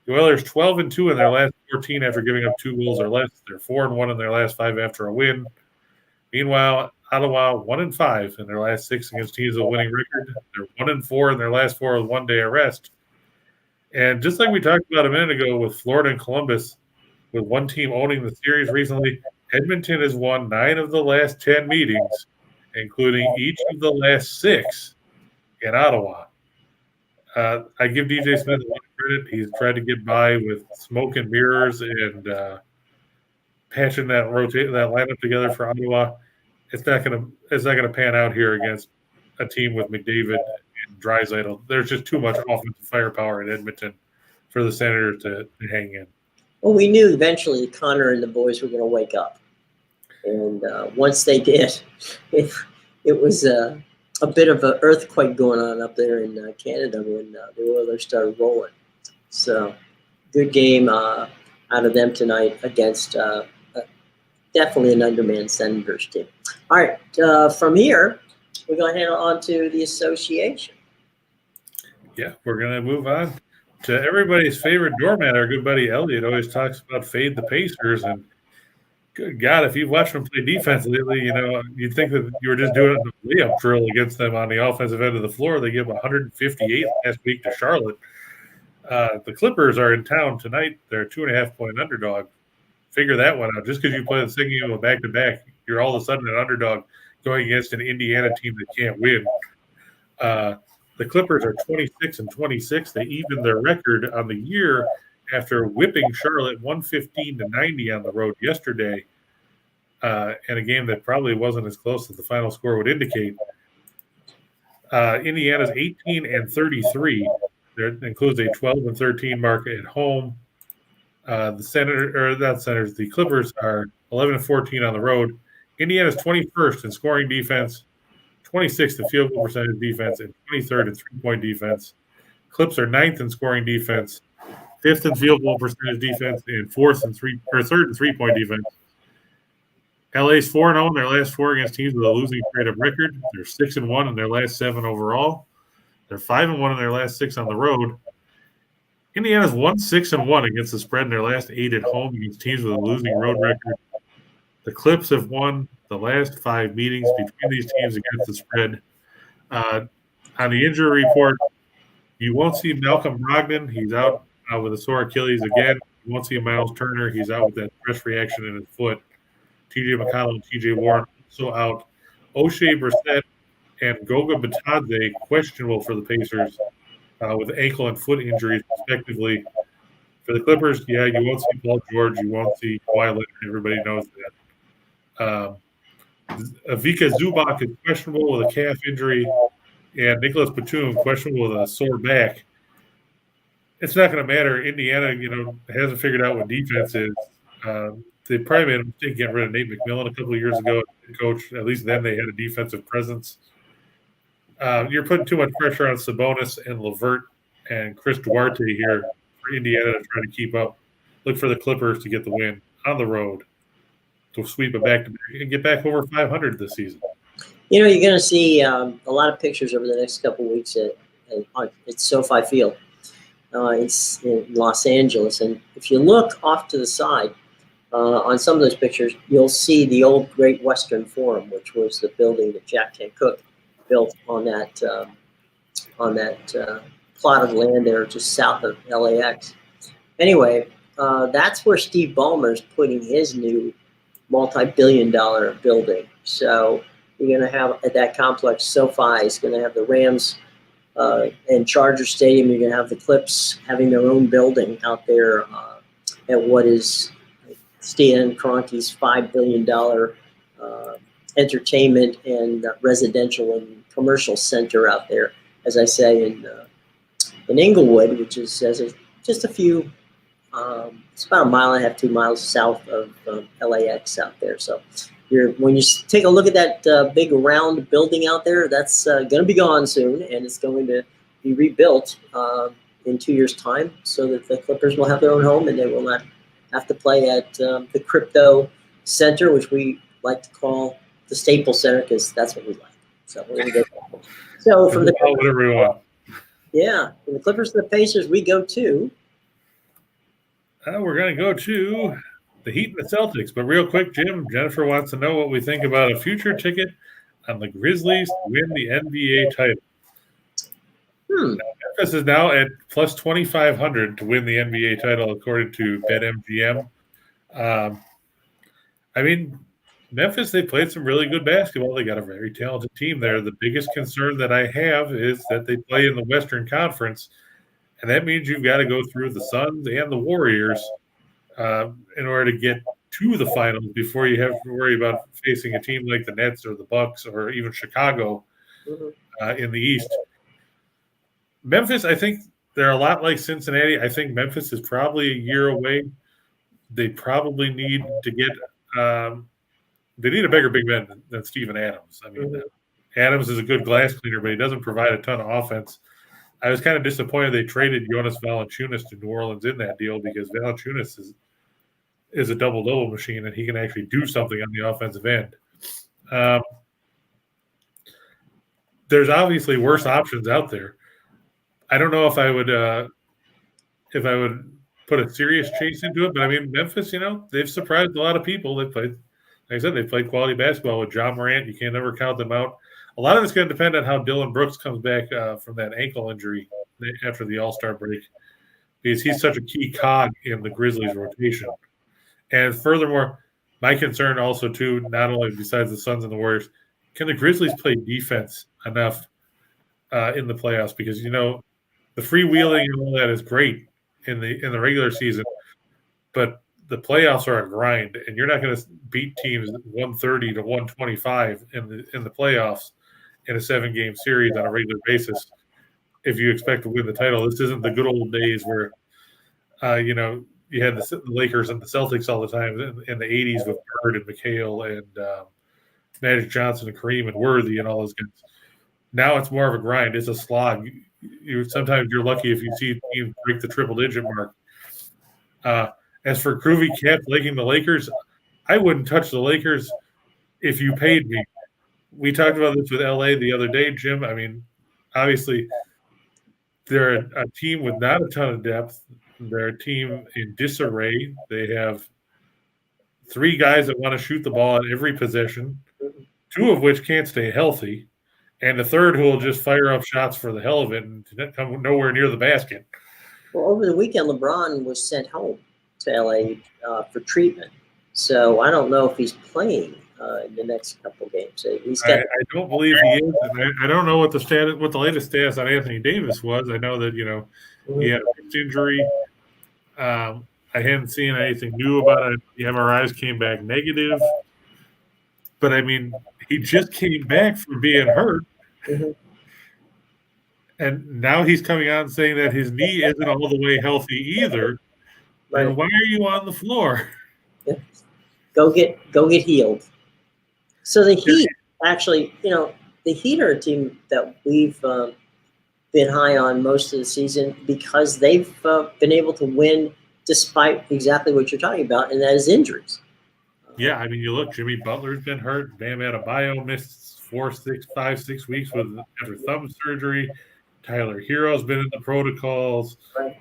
The Oilers 12-2 in their last 14 after giving up 2 goals or less. They're 4-1 in their last 5 after a win. Meanwhile, Ottawa 1-5 in their last 6 against teams with a winning record. They're 1-4 in their last 4 with 1 day of rest. And just like we talked about a minute ago with Florida and Columbus, with one team owning the series recently, Edmonton has won 9 of the last 10 meetings, including each of the last 6 in Ottawa. I give DJ Smith a lot of credit. He's tried to get by with smoke and mirrors and patching that lineup together for Ottawa. It's not gonna pan out here against a team with McDavid and Draisaitl. There's just too much offensive firepower in Edmonton for the Senators to hang in. Well, we knew eventually Connor and the boys were going to wake up. And once they did, it was a bit of an earthquake going on up there in Canada when the Oilers started rolling. So, good game out of them tonight against definitely an undermanned Senators team. All right, from here, we're going to head on to the association. Yeah, we're going to move on to everybody's favorite doormat. Our good buddy Elliot always talks about fade the Pacers, and good God, if you've watched them play defense lately, you'd think that you were just doing a layup drill against them on the offensive end of the floor. They give 158 last week to Charlotte. The Clippers are in town tonight. They're a 2.5-point underdog. Figure that one out. Just because you play the second game of back-to-back, you're all of a sudden an underdog going against an Indiana team that can't win. The Clippers are 26-26. They evened their record on the year after whipping Charlotte 115-90 on the road yesterday, in a game that probably wasn't as close as the final score would indicate. Indiana's 18-33. That includes a 12-13 mark at home. The Clippers are 11-14 on the road. Indiana's 21st in scoring defense, 26th in field goal percentage defense, and 23rd in three-point defense. Clips are 9th in scoring defense, 5th in field goal percentage defense, and 3rd in three-point defense. LA's 4-0 in their last 4 against teams with a losing creative record. They're 6-1 in their last 7 overall. They're 5-1 in their last 6 on the road. Indiana's won 6-1 against the spread in their last 8 at home against teams with a losing road record. The Clips have won the last 5 meetings between these teams against the spread. On the injury report, you won't see Malcolm Brogdon. He's out with a sore Achilles again. You won't see Miles Turner. He's out with that stress reaction in his foot. TJ McConnell and TJ Warren also out. O'Shea Brissett and Goga Bitadze questionable for the Pacers with ankle and foot injuries, respectively. For the Clippers, yeah, you won't see Paul George. You won't see Kawhi Leonard. Everybody knows that. Avika Zubac is questionable with a calf injury, and Nicholas Batum questionable with a sore back. It's not going to matter. Indiana, hasn't figured out what defense is. They probably made a mistake getting rid of Nate McMillan a couple of years ago. Coach, at least then they had a defensive presence. You're putting too much pressure on Sabonis and LeVert and Chris Duarte here for Indiana to try to keep up. Look for the Clippers to get the win on the road to sweep it back and get back over 500 this season. You're going to see a lot of pictures over the next couple of weeks at SoFi Field. It's in Los Angeles, and if you look off to the side on some of those pictures, you'll see the old Great Western Forum, which was the building that Jack Kent Cooke built on that plot of land there just south of LAX. Anyway, that's where Steve Ballmer's putting his new multi-billion-dollar building. So you're going to have at that complex, SoFi is going to have the Rams and Charger Stadium. You're going to have the Clips having their own building out there at what is Stan Kroenke's $5 billion entertainment and residential and commercial center out there, as I say, in Inglewood, which is just a few, it's about 1.5 miles, 2 miles south of LAX out there. So when you take a look at that big round building out there, that's going to be gone soon, and it's going to be rebuilt in 2 years' time so that the Clippers will have their own home and they will not have to play at the Crypto Center, which we like to call the Staples Center because that's what we like. So we're going to get that. So from the whatever you want. Yeah, from the Clippers to the Pacers, we go to. We're going to go to the Heat and the Celtics. But real quick, Jennifer wants to know what we think about a future ticket on the Grizzlies to win the NBA title. Memphis is now at plus 2,500 to win the NBA title, according to BetMGM. Memphis, they played some really good basketball. They got a very talented team there. The biggest concern that I have is that they play in the Western Conference, and that means you've got to go through the Suns and the Warriors in order to get to the finals before you have to worry about facing a team like the Nets or the Bucks or even Chicago in the East. Memphis, I think they're a lot like Cincinnati. I think Memphis is probably a year away. They probably need to get they need a bigger big man than Steven Adams. Adams is a good glass cleaner, but he doesn't provide a ton of offense. I was kind of disappointed they traded Jonas Valanciunas to New Orleans in that deal because Valanciunas is a double-double machine, and he can actually do something on the offensive end. There's obviously worse options out there. I don't know if I would put a serious chase into it, but Memphis, they've surprised a lot of people. They played, like I said, they played quality basketball with John Morant. You can't ever count them out. A lot of it's going to depend on how Dylan Brooks comes back from that ankle injury after the All-Star break, because he's such a key cog in the Grizzlies' rotation. And furthermore, my concern also too, not only besides the Suns and the Warriors, can the Grizzlies play defense enough in the playoffs? Because the freewheeling and all that is great in the regular season, but the playoffs are a grind, and you're not going to beat teams 130 to 125 in the playoffs in a 7-game series on a regular basis if you expect to win the title. This isn't the good old days where, you had the Lakers and the Celtics all the time in the 80s with Bird and McHale and Magic Johnson and Kareem and Worthy and all those guys. Now it's more of a grind. It's a slog. Sometimes you're lucky if you see teams break the triple-digit mark. As for Groovy Cat liking the Lakers, I wouldn't touch the Lakers if you paid me. We talked about this with LA the other day, Jim. I mean, obviously, they're a team with not a ton of depth. They're a team in disarray. They have 3 guys that want to shoot the ball at every possession, 2 of which can't stay healthy, and the third who will just fire up shots for the hell of it and come nowhere near the basket. Well, over the weekend, LeBron was sent home to LA for treatment. So I don't know if he's playing in the next couple of games. I don't believe he is. And I don't know what the latest status on Anthony Davis was. I know that, he had a wrist injury. I hadn't seen anything new about it. The MRIs came back negative. But, I mean, he just came back from being hurt. Mm-hmm. And now he's coming out and saying that his knee isn't all the way healthy either. Right. And why are you on the floor? Yeah. Go get healed. So the Heat, actually, the Heat are a team that we've been high on most of the season because they've been able to win despite exactly what you're talking about, and that is injuries. Yeah, I mean, you look, Jimmy Butler's been hurt. Bam Adebayo missed 5-6 weeks after thumb surgery. Tyler Hero's been in the protocols. Right.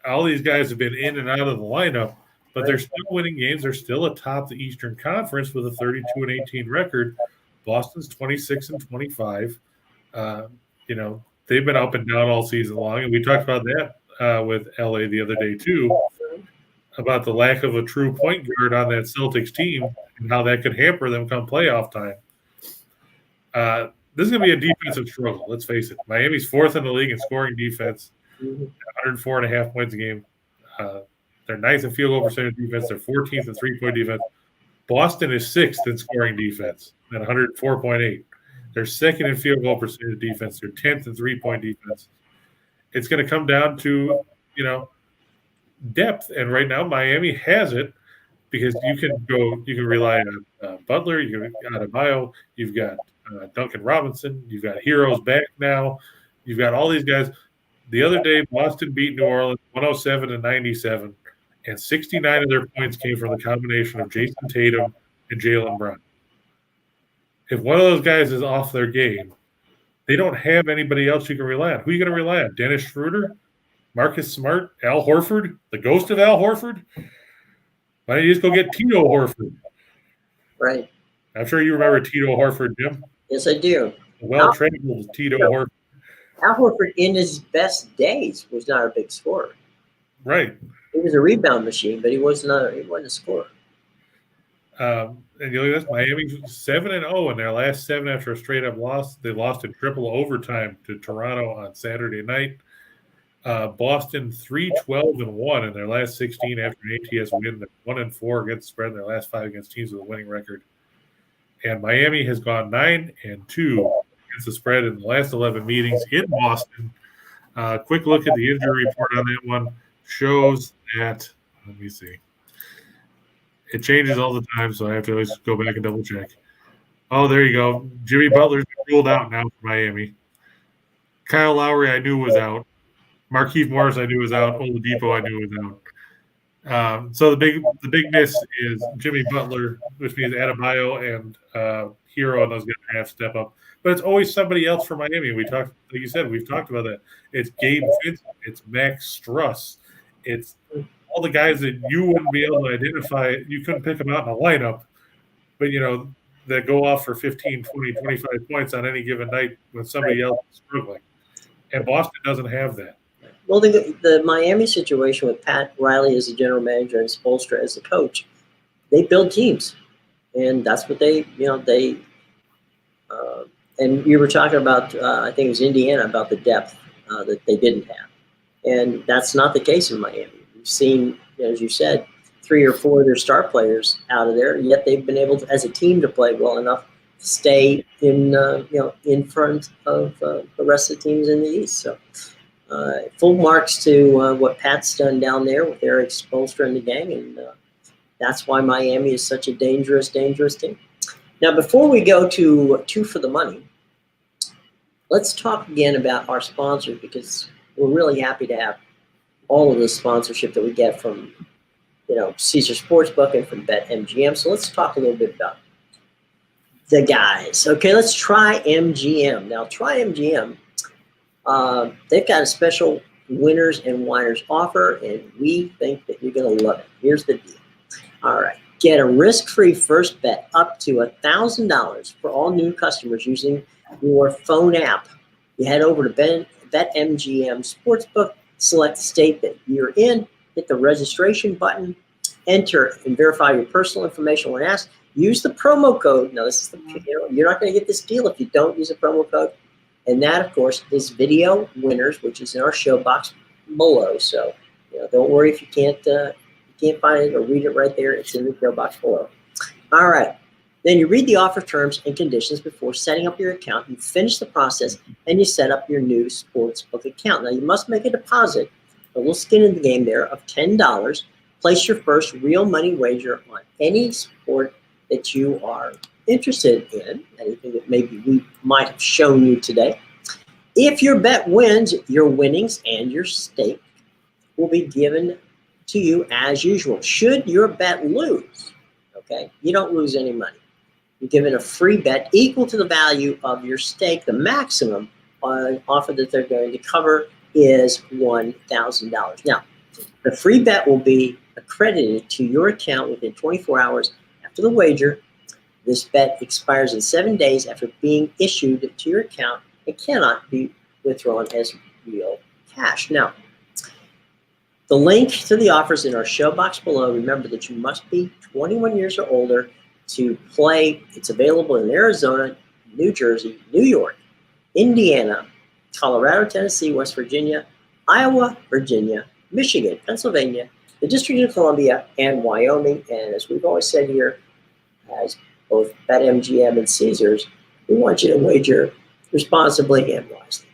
All these guys have been in and out of the lineup, but they're still winning games. They're still atop the Eastern Conference with a 32-18 record. Boston's 26-25. They've been up and down all season long, and we talked about that with LA the other day too, about the lack of a true point guard on that Celtics team and how that could hamper them come playoff time. This is going to be a defensive struggle, let's face it. Miami's 4th in the league in scoring defense, 104.5 points a game. They're 9th in field goal percentage defense. They're 14th in three-point defense. Boston is 6th in scoring defense at 104.8. They're 2nd in field goal percentage defense. They're 10th in three-point defense. It's going to come down to, depth. And right now, Miami has it because you can rely on Butler, you got Adebayo, you've got Duncan Robinson, you've got Heroes back now, you've got all these guys. The other day, Boston beat New Orleans 107-97, and 69 of their points came from the combination of Jason Tatum and Jaylen Brown. If one of those guys is off their game, they don't have anybody else you can rely on. Who are you going to rely on? Dennis Schroeder? Marcus Smart? Al Horford? The ghost of Al Horford? Why don't you just go get Tito Horford? Right. I'm sure you remember Tito Horford, Jim. Yes, I do. Well-trained Tito Horford. Al Horford, in his best days, was not a big scorer. Right. He was a rebound machine, but he wasn't a scorer. And you look at this, Miami 7-0 in their last 7 after a straight-up loss. They lost in triple overtime to Toronto on Saturday night. Boston 3-12-1 in their last 16 after an ATS win. They're 1-4 against the spread in their last 5 against teams with a winning record. And Miami has gone 9-2 against the spread in the last 11 meetings in Boston. Quick look at the injury report on that one shows that, let me see. It changes all the time, so I have to always go back and double check. Oh, there you go. Jimmy Butler's ruled out now for Miami. Kyle Lowry, I knew was out. Markieff Morris, I knew was out. Oladipo, I knew was out. So the big miss is Jimmy Butler, which means Adebayo and Hero and those guys have to step up. But it's always somebody else for Miami. We've talked about that. It's Gabe Vincent. It's Max Struss. It's all the guys that you wouldn't be able to identify. You couldn't pick them out in a lineup, but that go off for 15, 20, 25 points on any given night when somebody else is struggling. And Boston doesn't have that. Well, the Miami situation with Pat Riley as the general manager and Spoelstra as the coach, they build teams, and that's what they. And you were talking about, I think it was Indiana, about the depth that they didn't have, and that's not the case in Miami. We've seen, as you said, 3 or 4 of their star players out of there, yet they've been able to, as a team, to play well enough stay in front of the rest of the teams in the East. So full marks to what Pat's done down there with Eric Spoelstra and the gang, and that's why Miami is such a dangerous team. Now, before we go to two for the money, let's talk again about our sponsors, because we're really happy to have all of the sponsorship that we get from Caesar Sportsbook and from BetMGM. So let's talk a little bit about the guys. Okay, let's try MGM. Now, try MGM. They've got a special winners and whiners offer, and we think that you're going to love it. Here's the deal. All right. Get a risk-free first bet up to $1,000 for all new customers using your phone app. You head over to BetMGM Sportsbook, select the state that you're in, hit the registration button, enter and verify your personal information when asked. Use the promo code. Now, this is you're not going to get this deal if you don't use a promo code. And that, of course, is Video Winners, which is in our show box below. So, don't worry if you can't find it or read it right there. It's in the show box below. All right. Then you read the offer terms and conditions before setting up your account. You finish the process, and you set up your new sportsbook account. Now, you must make a deposit, a little skin in the game there, of $10. Place your first real money wager on any sport that you are interested in, anything that maybe we might have shown you today. If your bet wins, your winnings and your stake will be given to you as usual. Should your bet lose, okay, you don't lose any money. You're given a free bet equal to the value of your stake. The maximum offer that they're going to cover is $1,000. Now, the free bet will be accredited to your account within 24 hours after the wager. This bet expires in 7 days after being issued to your account. It cannot be withdrawn as real cash. Now, the link to the offers in our show box below. Remember that you must be 21 years or older to play. It's available in Arizona, New Jersey, New York, Indiana, Colorado, Tennessee, West Virginia, Iowa, Virginia, Michigan, Pennsylvania, the District of Columbia, and Wyoming. And as we've always said here, as both BetMGM and Caesars, we want you to wager responsibly and wisely.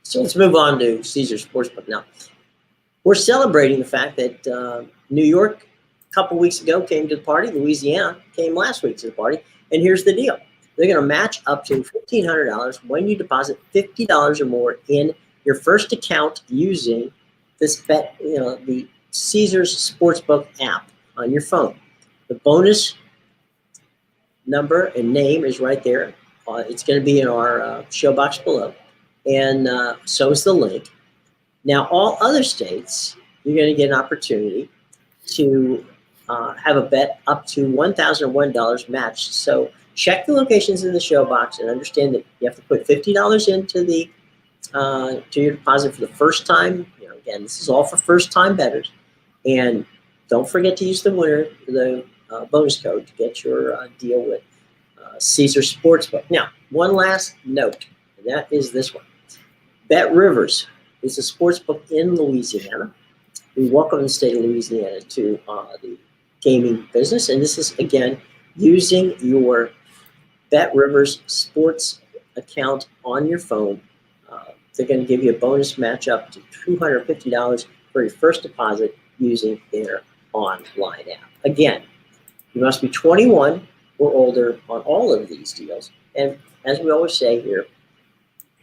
So let's move on to Caesar Sportsbook now. We're celebrating the fact that New York a couple weeks ago came to the party. Louisiana came last week to the party. And here's the deal. They're going to match up to $1,500 when you deposit $50 or more in your first account using this the Caesars Sportsbook app on your phone. The bonus number and name is right there. It's going to be in our show box below. And so is the link. Now, all other states, you're going to get an opportunity to have a bet up to $1,001 matched. So check the locations in the show box and understand that you have to put $50 into the to your deposit for the first time. Again, this is all for first-time bettors. And don't forget to use the bonus code to get your deal with Caesar Sportsbook. Now, one last note, and that is this one. Bet Rivers is a sportsbook in Louisiana. We welcome the state of Louisiana to the gaming business. And this is, again, using your Bet Rivers sports account on your phone. They're going to give you a bonus match up to $250 for your first deposit using their online app. Again, you must be 21 or older on all of these deals. And as we always say here,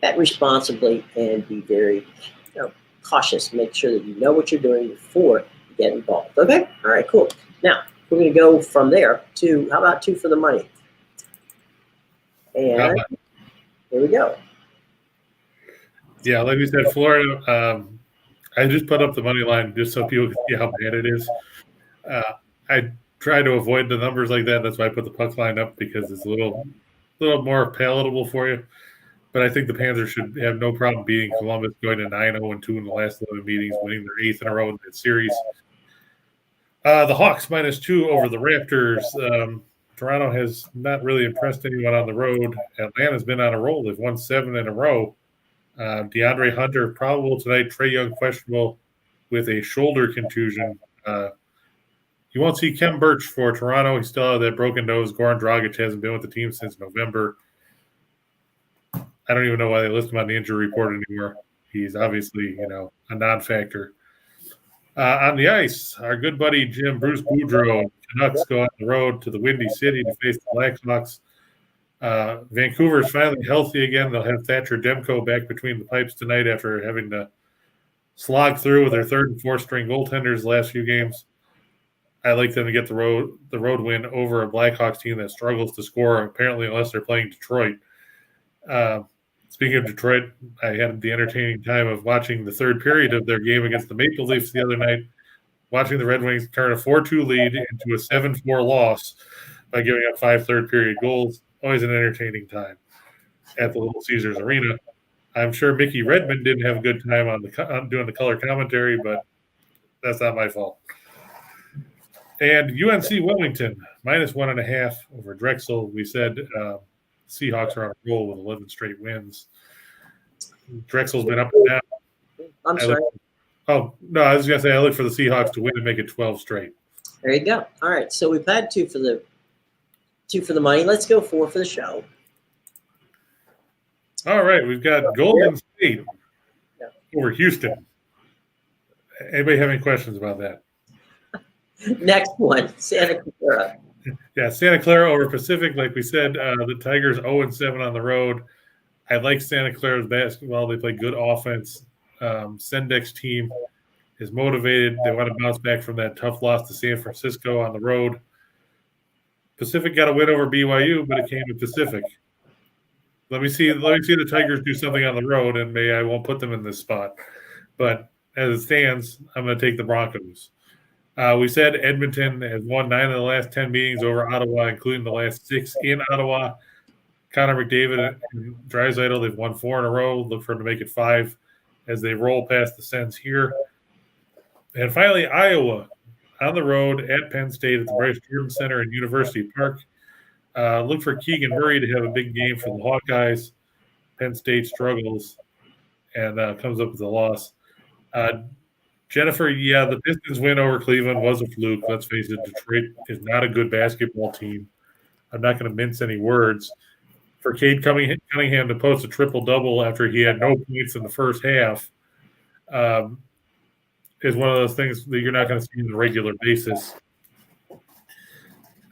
bet responsibly and be very cautious. Make sure that you know what you're doing before you get involved. Okay? All right, cool. Now, we're going to go from there to, how about two for the money? And here we go. Yeah, like we said, Florida, I just put up the money line just so people can see how bad it is. I try to avoid the numbers like that. That's why I put the puck line up, because it's a little more palatable for you. But I think the Panthers should have no problem beating Columbus, going to 9-0-2 in the last 11 meetings, winning their 8th in a row in that series. The Hawks -2 over the Raptors. Toronto has not really impressed anyone on the road. Atlanta's been on a roll. They've won 7 in a row. DeAndre Hunter probable tonight. Trae Young questionable with a shoulder contusion. You won't see Kem Birch for Toronto. He still has that broken nose. Goran Dragic hasn't been with the team since November. I don't even know why they list him on the injury report anymore. He's obviously, a non-factor. On the ice, our good buddy Jim Bruce Boudreau, Canucks go on the road to the Windy City to face the Blackhawks. Vancouver's finally healthy again. They'll have Thatcher Demko back between the pipes tonight after having to slog through with their third and fourth string goaltenders the last few games. I like them to get the road win over a Blackhawks team that struggles to score, apparently, unless they're playing Detroit. Speaking of Detroit, I had the entertaining time of watching the third period of their game against the Maple Leafs the other night, watching the Red Wings turn a 4-2 lead into a 7-4 loss by giving up 5 third-period goals. Always an entertaining time at the Little Caesars Arena. I'm sure Mickey Redmond didn't have a good time on doing the color commentary, but that's not my fault. And UNC Wilmington, -1.5 over Drexel. We said Seahawks are on a roll with 11 straight wins. Drexel's been up and down. I'm sorry. No, I was going to say I look for the Seahawks to win and make it 12 straight. There you go. All right, so we've had two for the money. Let's go 4 for the show. All right, we've got Golden State over Houston. Anybody have any questions about that? Next one, Santa Clara. Yeah, Santa Clara over Pacific. Like we said, the Tigers 0-7 on the road. I like Santa Clara's basketball. They play good offense. Sendek's team is motivated. They want to bounce back from that tough loss to San Francisco on the road. Pacific got a win over BYU, but it came to Pacific. Let me see the Tigers do something on the road, and maybe I won't put them in this spot. But as it stands, I'm going to take the Broncos. We said Edmonton has won 9 of the last 10 meetings over Ottawa, including the last 6 in Ottawa. Connor McDavid and Draisaitl, they've won 4 in a row. Look for them to make it 5 as they roll past the Sens here. And finally, Iowa on the road at Penn State at the Bryce Jordan Center in University Park. Look for Keegan Murray to have a big game for the Hawkeyes. Penn State struggles and comes up with a loss. Jennifer, the Pistons win over Cleveland was a fluke. Let's face it, Detroit is not a good basketball team. I'm not going to mince any words. For Cade Cunningham to post a triple-double after he had no points in the first half is one of those things that you're not going to see on a regular basis.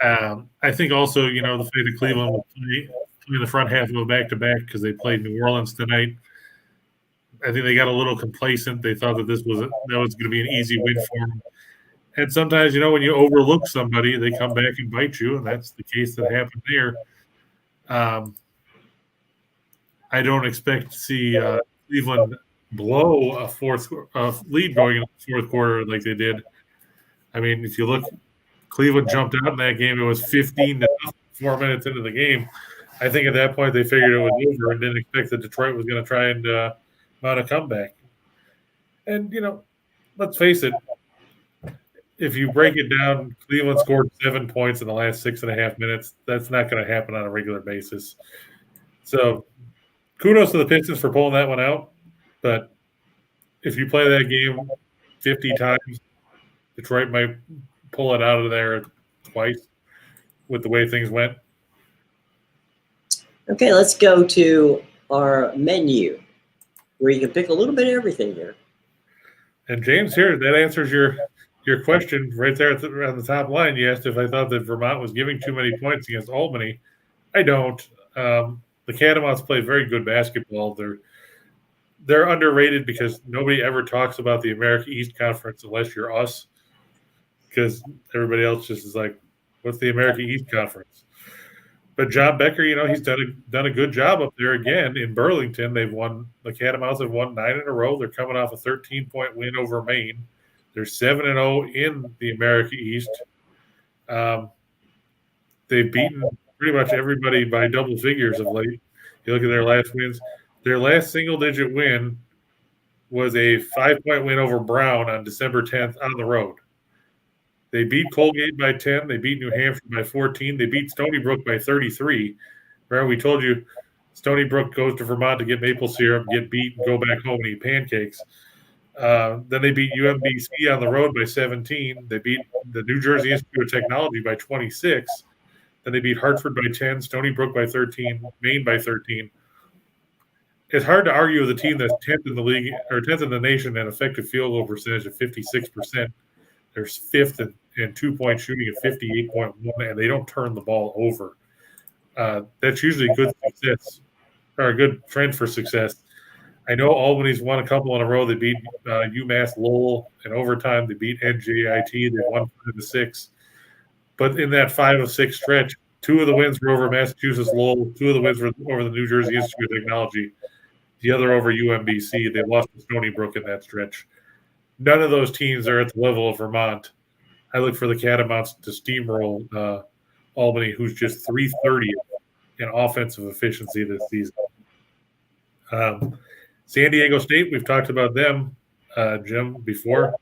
I think also, the fact that Cleveland will play the front half of a back-to-back because they played New Orleans tonight. I think they got a little complacent. They thought that that was going to be an easy win for them. And sometimes, when you overlook somebody, they come back and bite you, and that's the case that happened there. I don't expect to see Cleveland blow a lead going into the fourth quarter like they did. I mean, if you look, Cleveland jumped out in that game. It was 15-0, 4 minutes into the game. I think at that point they figured it was over and didn't expect that Detroit was going to try and mount a comeback. And, let's face it, if you break it down, Cleveland scored 7 points in the last 6.5 minutes. That's not going to happen on a regular basis. So kudos to the Pistons for pulling that one out. But if you play that game 50 times, Detroit might pull it out of there twice with the way things went. Okay, let's go to our menu where you can pick a little bit of everything here. And James, here, that answers your question right there on the top line. You asked if I thought that Vermont was giving too many points against Albany. I don't. The Catamounts play very good basketball. They're underrated because nobody ever talks about the America East Conference unless you're us, because everybody else just is like, what's the America East Conference? But John Becker, he's done a good job up there again in Burlington. The Catamounts have won 9 in a row. They're coming off a 13-point win over Maine. They're 7-0 in the America East. They've beaten pretty much everybody by double figures of late. You look at their last wins. Their last single-digit win was a 5-point win over Brown on December 10th on the road. They beat Colgate by 10. They beat New Hampshire by 14. They beat Stony Brook by 33. Remember, we told you Stony Brook goes to Vermont to get maple syrup, get beat, and go back home and eat pancakes. Then they beat UMBC on the road by 17. They beat the New Jersey Institute of Technology by 26. Then they beat Hartford by 10, Stony Brook by 13, Maine by 13. It's hard to argue with a team that's 10th in the league or 10th in the nation at effective field goal percentage of 56%. They're fifth in 2-point shooting at 58.1, and they don't turn the ball over. That's usually good success or a good trend for success. I know Albany's won a couple in a row. They beat UMass Lowell in overtime. They beat NJIT. They won 5-6. But in that 5 of 6 stretch, 2 of the wins were over Massachusetts Lowell. 2 of the wins were over the New Jersey Institute of Technology. The other over UMBC. They lost to Stony Brook in that stretch. None of those teams are at the level of Vermont. I look for the Catamounts to steamroll Albany, who's just 330 in offensive efficiency this season. San Diego State, we've talked about them, Jim, before.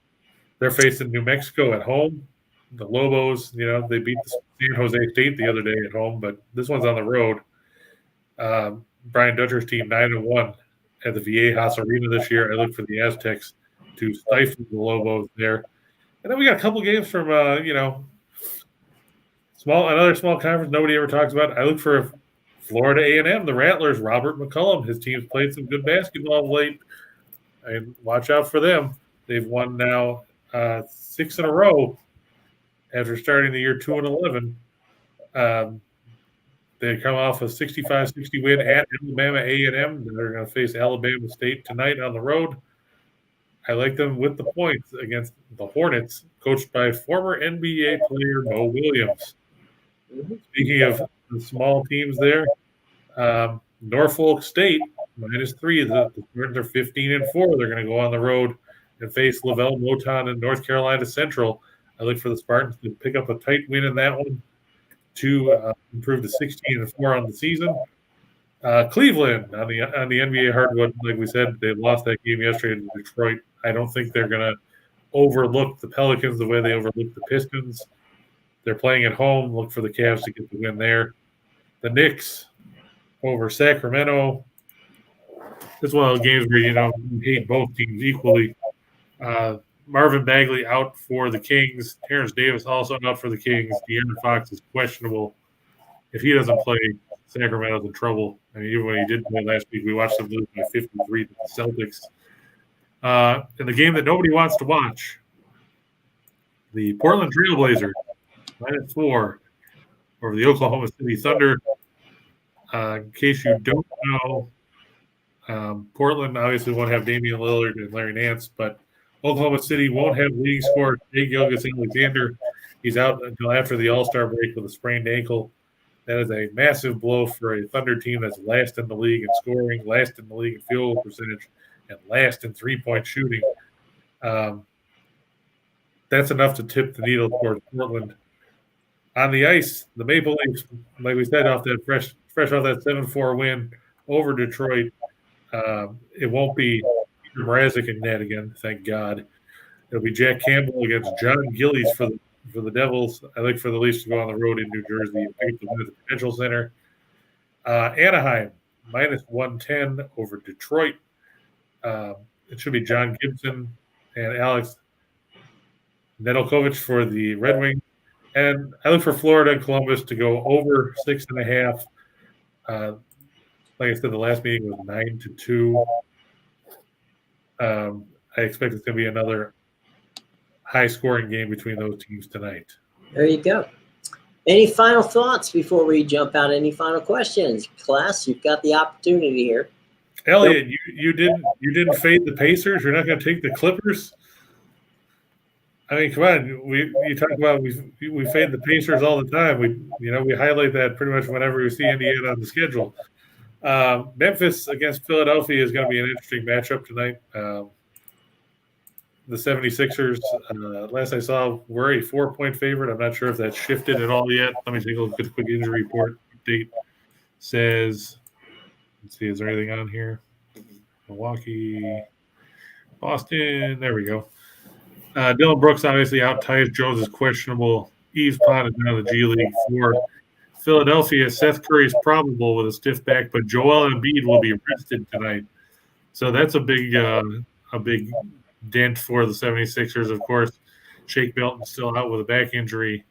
They're facing New Mexico at home. The Lobos, they beat the San Jose State the other day at home, but this one's on the road. Brian Dutcher's team 9-1 at the Viejas Arena this year. I look for the Aztecs to stifle the Lobos there. And then we got a couple games from, another small conference nobody ever talks about. I look for Florida A&M, the Rattlers, Robert McCullum. His team's played some good basketball of late. And watch out for them. They've won now 6 in a row after starting the year 2-11. They come off a 65-60 win at Alabama A&M. They're going to face Alabama State tonight on the road. I like them with the points against the Hornets, coached by former NBA player Mo Williams. Speaking of the small teams there, Norfolk State, -3. The Spartans are 15-4. They're going to go on the road and face Lavelle Moton and North Carolina Central. I look for the Spartans to pick up a tight win in that one to improve to 16-4 on the season. Cleveland on the NBA hardwood, like we said, they lost that game yesterday to Detroit. I don't think they're going to overlook the Pelicans the way they overlooked the Pistons. They're playing at home. Look for the Cavs to get the win there. The Knicks over Sacramento. It's one of those games where you hate both teams equally. Marvin Bagley out for the Kings. Terrence Davis also out for the Kings. De'Aaron Fox is questionable. If he doesn't play, Sacramento's in trouble. I mean, even when he did play last week, we watched them lose by 53 to the Celtics. In the game that nobody wants to watch, the Portland Trailblazers, -4 over the Oklahoma City Thunder. In case you don't know, Portland obviously won't have Damian Lillard and Larry Nance, but Oklahoma City won't have leading scorer Jake Gilgeous-Alexander. He's out until after the All-Star break with a sprained ankle. That is a massive blow for a Thunder team that's last in the league in scoring, last in the league in field goal percentage, and last in three-point shooting. That's enough to tip the needle towards Portland. On the ice, the Maple Leafs, like we said, off that fresh off that 7-4 win over Detroit. It won't be Mrazek and net again, thank God. It'll be Jack Campbell against John Gillies for the Devils. I like for the Leafs to go on the road in New Jersey and pick the win at the Prudential Center. Anaheim, -110 over Detroit. It should be John Gibson and Alex Nedeljkovic for the Red Wings. And I look for Florida and Columbus to go over 6.5. Like I said, the last meeting was 9-2. I expect it's going to be another high-scoring game between those teams tonight. There you go. Any final thoughts before we jump out? Any final questions? Class, you've got the opportunity here. Elliot, you didn't fade the Pacers? You're not going to take the Clippers? I mean, come on. You talk about we fade the Pacers all the time. We highlight that pretty much whenever we see Indiana on the schedule. Memphis against Philadelphia is going to be an interesting matchup tonight. The 76ers, last I saw, were a 4-point favorite. I'm not sure if that's shifted at all yet. Let me take a look at the quick injury report. Update says, let's see, is there anything on here? Milwaukee, Boston, there we go. Dylan Brooks obviously out. Tyus Jones is questionable. Yves Pond is now the G League for Philadelphia. Seth Curry is probable with a stiff back, but Joel Embiid will be rested tonight. So that's a big dent for the 76ers. Of course, Shake Milton's still out with a back injury.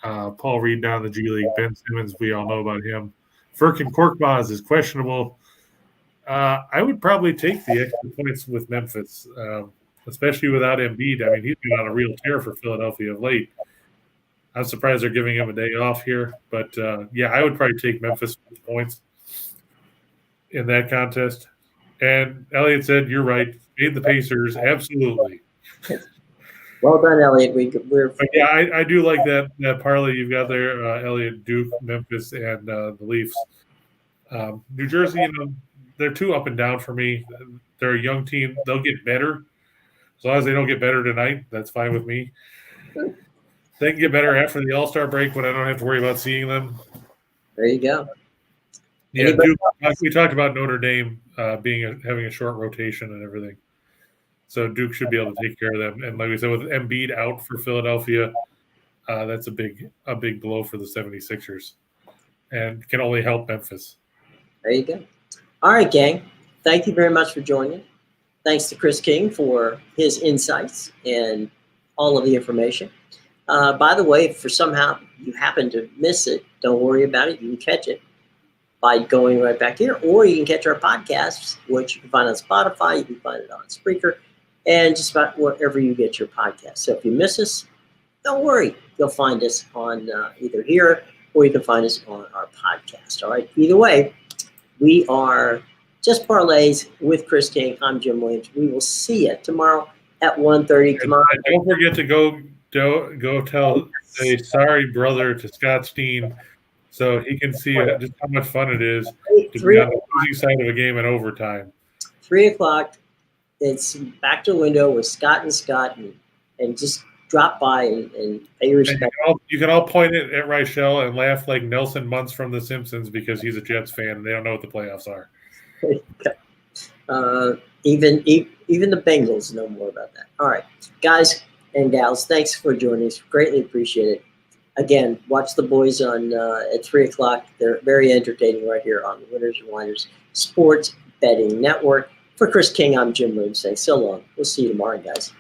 Paul Reed down the G League. Ben Simmons, we all know about him. Furkan Korkmaz is questionable. I would probably take the extra points with Memphis, especially without Embiid. I mean, he's been on a real tear for Philadelphia of late. I'm surprised they're giving him a day off here. But, yeah, I would probably take Memphis with points in that contest. And Elliot said, you're right. Fade the Pacers. Absolutely. Well done, Elliot. But yeah, I do like that parlay you've got there, Elliot, Duke, Memphis, and the Leafs. New Jersey, they're too up and down for me. They're a young team. They'll get better. As long as they don't get better tonight, that's fine with me. They can get better after the All-Star break when I don't have to worry about seeing them. There you go. Yeah, Duke, we talked about Notre Dame having a short rotation and everything. So Duke should be able to take care of them. And like we said, with Embiid out for Philadelphia, that's a big blow for the 76ers and can only help Memphis. There you go. All right, gang. Thank you very much for joining. Thanks to Chris King for his insights and all of the information. By the way, if for somehow you happen to miss it, don't worry about it. You can catch it by going right back here, or you can catch our podcasts, which you can find on Spotify, you can find it on Spreaker, and just about wherever you get your podcast. So if you miss us, don't worry. You'll find us on either here, or you can find us on our podcast. All right. Either way, we are Just Parlays with Chris King. I'm Jim Williams. We will see you tomorrow at 1:30. Come on. Don't forget to go tell a sorry brother to Scott Steen so he can see just how much fun it is to be on the losing side of a game in overtime. 3 o'clock. It's back to the window with Scott and just drop by and pay your respect. You can all point it at Reichel and laugh like Nelson Muntz from The Simpsons because he's a Jets fan and they don't know what the playoffs are. Even the Bengals know more about that. All right, guys and gals, thanks for joining us. Greatly appreciate it. Again, watch the boys on at 3 o'clock. They're very entertaining right here on the Winners and Whiners Sports Betting Network. For Chris King, I'm Jim Williams saying so long. We'll see you tomorrow, guys.